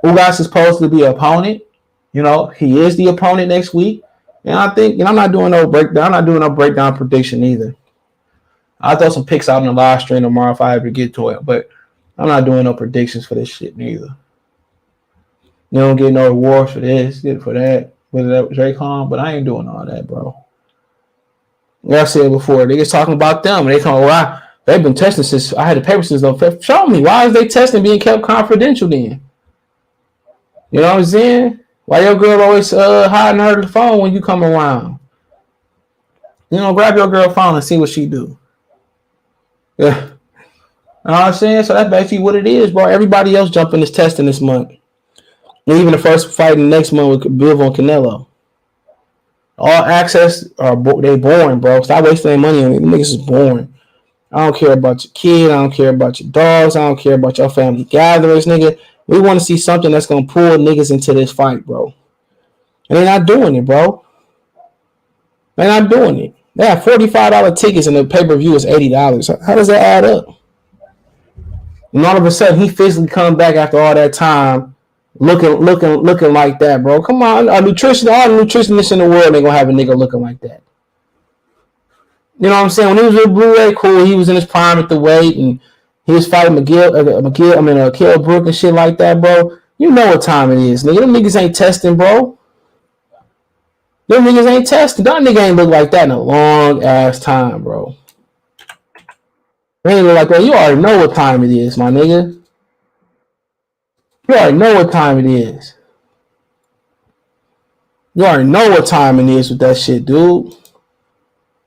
Speaker 1: Ugas is supposed to be an opponent. You know, he is the opponent next week. And I think, I'm not doing no breakdown. I'm not doing no breakdown prediction either. I'll throw some picks out in the live stream tomorrow if I ever get to it. But I'm not doing no predictions for this shit neither. You don't get no awards for this, get for that. Whether that was Dracon, but I ain't doing all that, bro. Like I said before, they just talking about them. And they come, they've been testing since I had the paper since November. Show me, why is they testing being kept confidential then? You know what I'm saying? Why your girl always hiding her phone when you come around? You know, grab your girl phone and see what she do. Yeah. You know what I'm saying? So that's basically what it is, bro. Everybody else jumping this testing this month. And even the first fight in the next month with Biv on Canelo. All access are they boring, bro. Stop wasting their money on it. Niggas is boring. I don't care about your kid. I don't care about your dogs. I don't care about your family gatherings, nigga. We want to see something that's gonna pull niggas into this fight, bro. And they're not doing it, bro. They're not doing it. They have $45 tickets and the pay-per-view is $80. How does that add up? And all of a sudden he physically come back after all that time looking like that, bro. Come on, all the nutritionists in the world ain't gonna have a nigga looking like that. You know what I'm saying? When he was with Blue-Ray, cool, he was in his prime at the weight and he was fighting Kell Brook and shit like that, bro. You know what time it is, nigga. Them niggas ain't testing, bro. Them niggas ain't testing. That nigga ain't look like that in a long ass time, bro. They ain't look like that. You already know what time it is, my nigga. You already know what time it is. You already know what time it is with that shit, dude.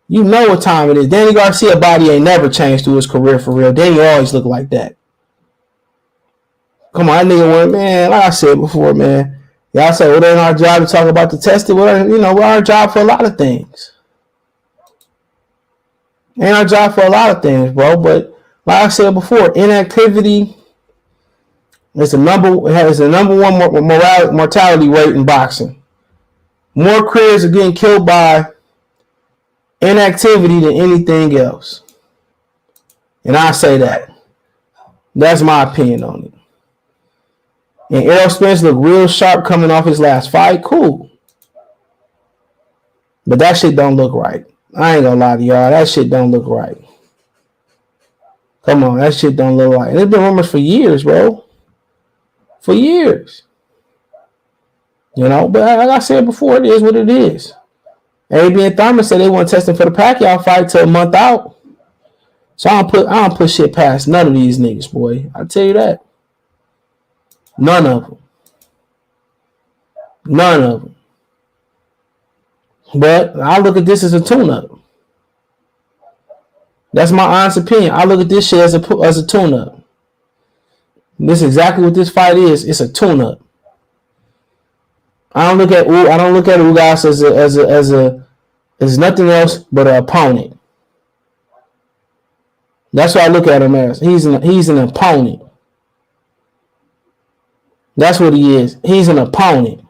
Speaker 1: You know what time it is. Danny Garcia body ain't never changed through his career for real. Danny always look like that. Come on, that nigga went, man, like I said before, man. Y'all say, well, it ain't our job to talk about the testing. Well, you know, we're our job for a lot of things. Ain't our job for a lot of things, bro. But like I said before, inactivity is the number one mortality rate in boxing. More careers are getting killed by inactivity than anything else. And I say that. That's my opinion on it. And Errol Spence looked real sharp coming off his last fight. Cool. But that shit don't look right. I ain't gonna lie to y'all. That shit don't look right. Come on, that shit don't look right. And it's been rumors for years, bro. For years. You know, but like I said before, it is what it is. AB and Thurman said they weren't testing for the Pacquiao fight till a month out. So I don't put shit past none of these niggas, boy. I tell you that. None of them. None of them. But I look at this as a tune-up. That's my honest opinion. I look at this shit as a tune-up. This is exactly what this fight is. It's a tune-up. I don't look at Ugas as nothing else but an opponent. That's what I look at him as. He's an opponent. That's what he is. He's an opponent.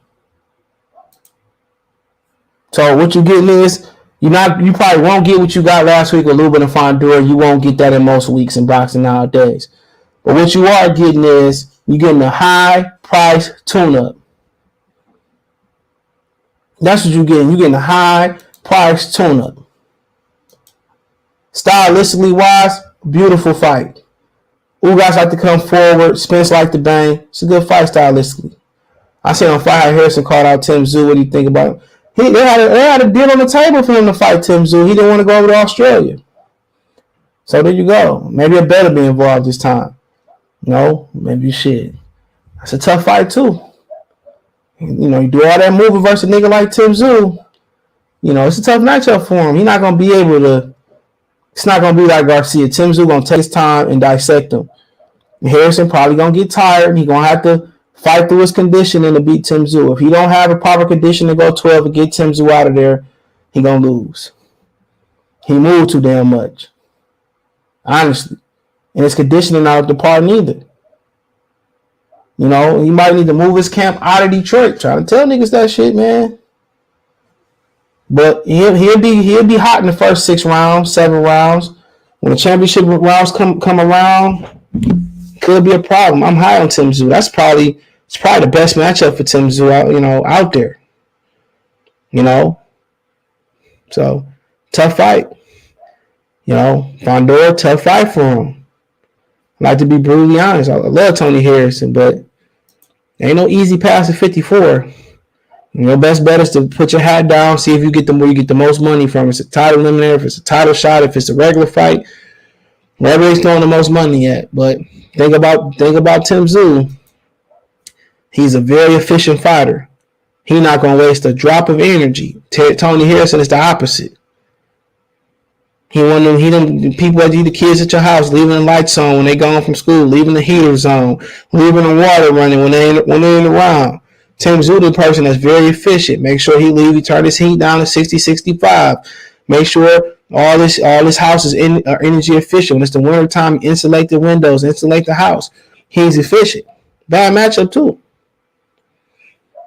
Speaker 1: So what you getting is you probably won't get what you got last week with Lubin and Fondura. You won't get that in most weeks in boxing nowadays. But what you are getting is you're getting a high price tune-up. That's what you're getting. You're getting a high price tune-up. Stylistically wise, beautiful fight. Ugas like to come forward. Spence like to bang. It's a good fight stylistically. I said on Fight Harrison called out Tim Tszyu. What do you think about it? They had a deal on the table for him to fight Tim Tszyu. He didn't want to go over to Australia. So there you go. Maybe a bet will be involved this time. No, maybe shit. That's a tough fight too. You know, you do all that moving versus a nigga like Tim Tszyu. You know, it's a tough matchup for him. He's not gonna be able to. It's not gonna be like Garcia. Tim Tszyu gonna take his time and dissect him. And Harrison probably gonna get tired. He's gonna have to fight through his conditioning to beat Tim Tszyu. If he don't have a proper condition to go 12 and get Tim Tszyu out of there, he gonna lose. He moved too damn much. Honestly. And his conditioning not up to par neither. You know, he might need to move his camp out of Detroit. Trying to tell niggas that shit, man. But he'll be hot in the first 6 rounds, 7 rounds. When the championship rounds come around, could be a problem. I'm high on Tim Tszyu. It's probably the best matchup for Tim Tszyu out there. You know? So, tough fight. You know, Fondora, tough fight for him. I like to be brutally honest. I love Tony Harrison, but ain't no easy pass at 54. Your best bet is to put your hat down, see if you get where you get the most money from. If it's a title eliminator, if it's a title shot, if it's a regular fight, wherever he's throwing the most money at. But think about Tim Tszyu. He's a very efficient fighter. He's not going to waste a drop of energy. Tony Harrison is the opposite. He one of them. He them people that leave the kids at your house, leaving the lights on when they gone from school, leaving the heaters on, leaving the water running when they ain't around. Tim Zulu, the person that's very efficient. Make sure he turn his heat down to 60, 65. Make sure all this house is are energy efficient. When it's the winter time, insulate the windows, insulate the house. He's efficient. Bad matchup too.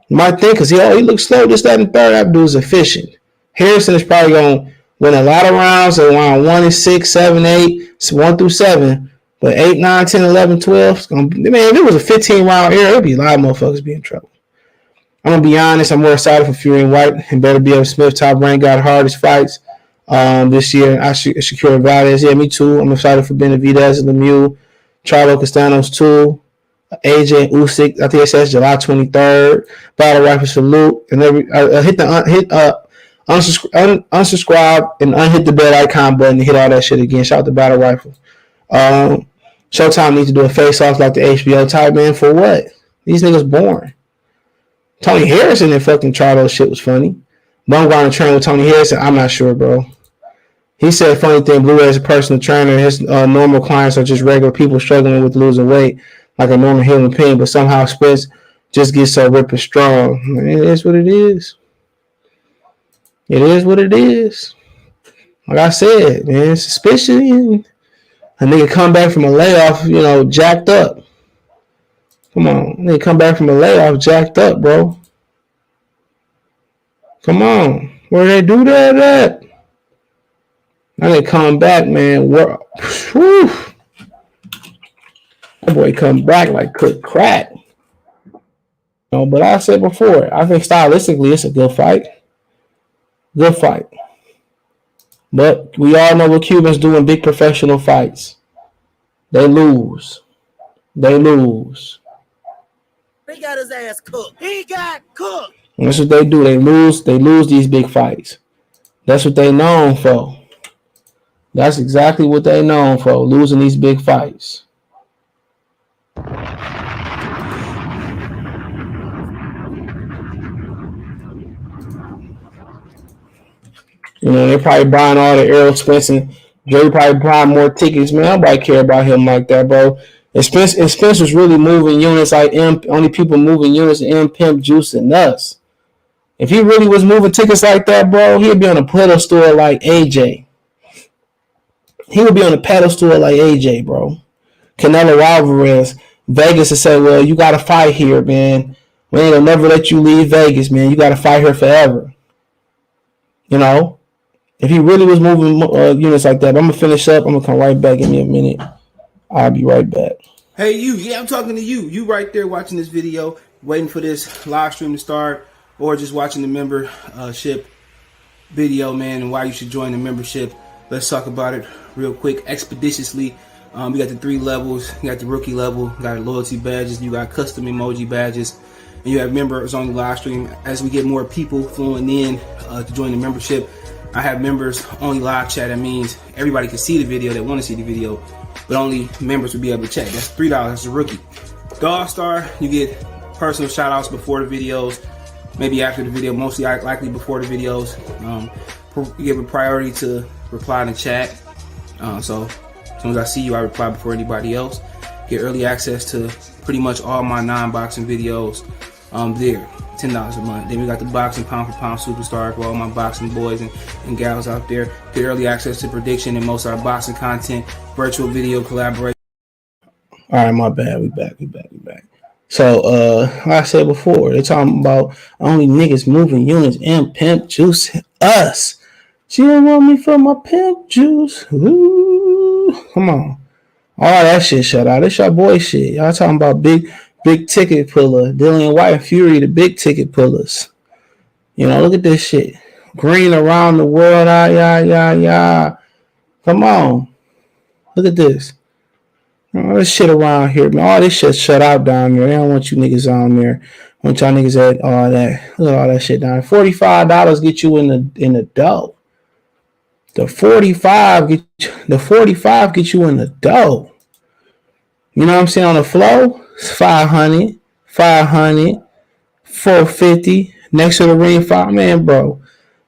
Speaker 1: You might think because he looks slow, this, that, and third. That dude's efficient. Harrison is probably going to win a lot of rounds around 1 and 6, 7, 8, 1 through 7. But 8, 9, 10, 11, 12, it's gonna be, man, if it was a 15-round era, it'd be a lot of motherfuckers be in trouble. I'm going to be honest, I'm more excited for Fury and White and Better Be Able Smith. Top rank got hardest fights this year. Shakira Valdez, yeah, me too. I'm excited for Benavidez and Lemieux. Charlo Castanos too. AJ Usyk, I think it says July 23rd. Battle Rifle Salute. And unsubscribe and unhit the bell icon button to hit all that shit again. Shout out to Battle Rifle. Showtime needs to do a face-off like the HBO type, man. For what? These niggas boring. Tony Harrison and fucking Charlo shit was funny. Bumgarner train with Tony Harrison, I'm not sure, bro. He said funny thing, Blue is a personal trainer. His normal clients are just regular people struggling with losing weight like a normal human being, but somehow Spence just gets so ripping strong. It is what it is. It is what it is. Like I said, man, suspicion. A nigga come back from a layoff, jacked up. Come on. They come back from a layoff jacked up, bro. Come on. Where they do that at? Now they come back, man. That boy come back like cooked crack. But I said before, I think stylistically it's a good fight. Good fight. But we all know what Cubans do in big professional fights. They lose.
Speaker 14: He got his ass cooked. He got cooked.
Speaker 1: And that's what they do. They lose these big fights. That's what they known for. That's exactly what they known for, losing these big fights. They probably buying all the Errol Spence and Jerry probably buying more tickets. Man, nobody care about him like that, bro. And Spence was really moving units like only people moving units and Pimp Juice and us. If he really was moving tickets like that, bro, he'd be on a pedestal like AJ. He would be on a pedestal like AJ, bro. Canelo Alvarez. Vegas would say, well, you got to fight here, man. We ain't gonna never let you leave Vegas, man. You got to fight here forever. If he really was moving units like that, I'm going to finish up. I'm going to come right back. Give me a minute. I'll be right back. Hey, you. Yeah, I'm talking to you. You right there watching this video, waiting for this live stream to start, or just watching the membership video, man, and why you should join the membership. Let's talk about it real quick, expeditiously. We got the 3 levels. You got the rookie level. You got loyalty badges. You got custom emoji badges. And you have members on the live stream. As we get more people flowing in to join the membership, I have members only live chat. That means everybody can see the video that want to see the video, but only members will be able to chat. That's $3. That's a rookie. Dog Star, you get personal shout outs before the videos, maybe after the video, mostly likely before the videos. You give a priority to reply in the chat. So as soon as I see you, I reply before anybody else. Get early access to pretty much all my non-boxing videos there. $10 a month. Then we got the boxing pound for pound superstar for all my boxing boys and gals out there. Get early access to prediction and most of our boxing content, virtual video collaboration. All right, my bad. We back. So, like I said before, they're talking about only niggas moving units and Pimp Juice. Us. She don't want me for my Pimp Juice. Ooh. Come on. All that shit shut out. It's your boy shit. Y'all talking about big ticket puller. Dillian White and Fury, the big ticket pullers. Look at this shit. Green around the world. Yeah. Come on. Look at this. All this shit around here, man. All this shit shut out down there. They don't want you niggas on there. Want y'all niggas at all that. Look at all that shit down there. $45 get you in the dough. The 45 get you in the dough. You know what I'm saying? On the flow, it's 500, 450. Next to the ring, 5. Man, bro.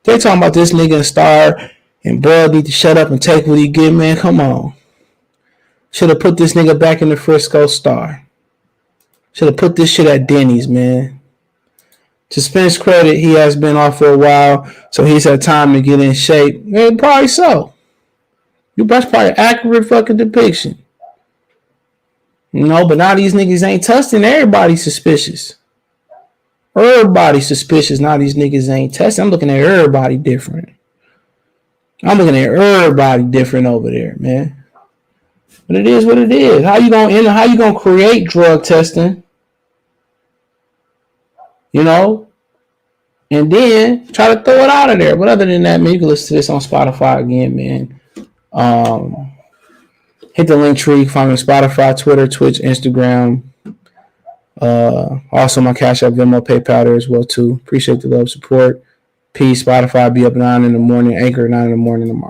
Speaker 1: They talking about this nigga and Star And Bud need to shut up and take what he get, man. Come on. Should have put this nigga back in the Frisco Star. Should have put this shit at Denny's, man. To Spence credit, he has been off for a while, so he's had time to get in shape. Man, probably so. That's probably an accurate fucking depiction. You know, but now these niggas ain't testing. Everybody's suspicious. Everybody's suspicious. Now these niggas ain't testing. I'm looking at everybody different. I'm looking at everybody different over there, man. But it is what it is. How you gonna create drug testing? You know? And then try to throw it out of there. But other than that, man, you can listen to this on Spotify again, man. Hit the link tree. Find me on Spotify, Twitter, Twitch, Instagram. Also my Cash App, Venmo, PayPal there as well too. Appreciate the love, support. Peace. Spotify be up 9 in the morning. Anchor 9 in the morning tomorrow.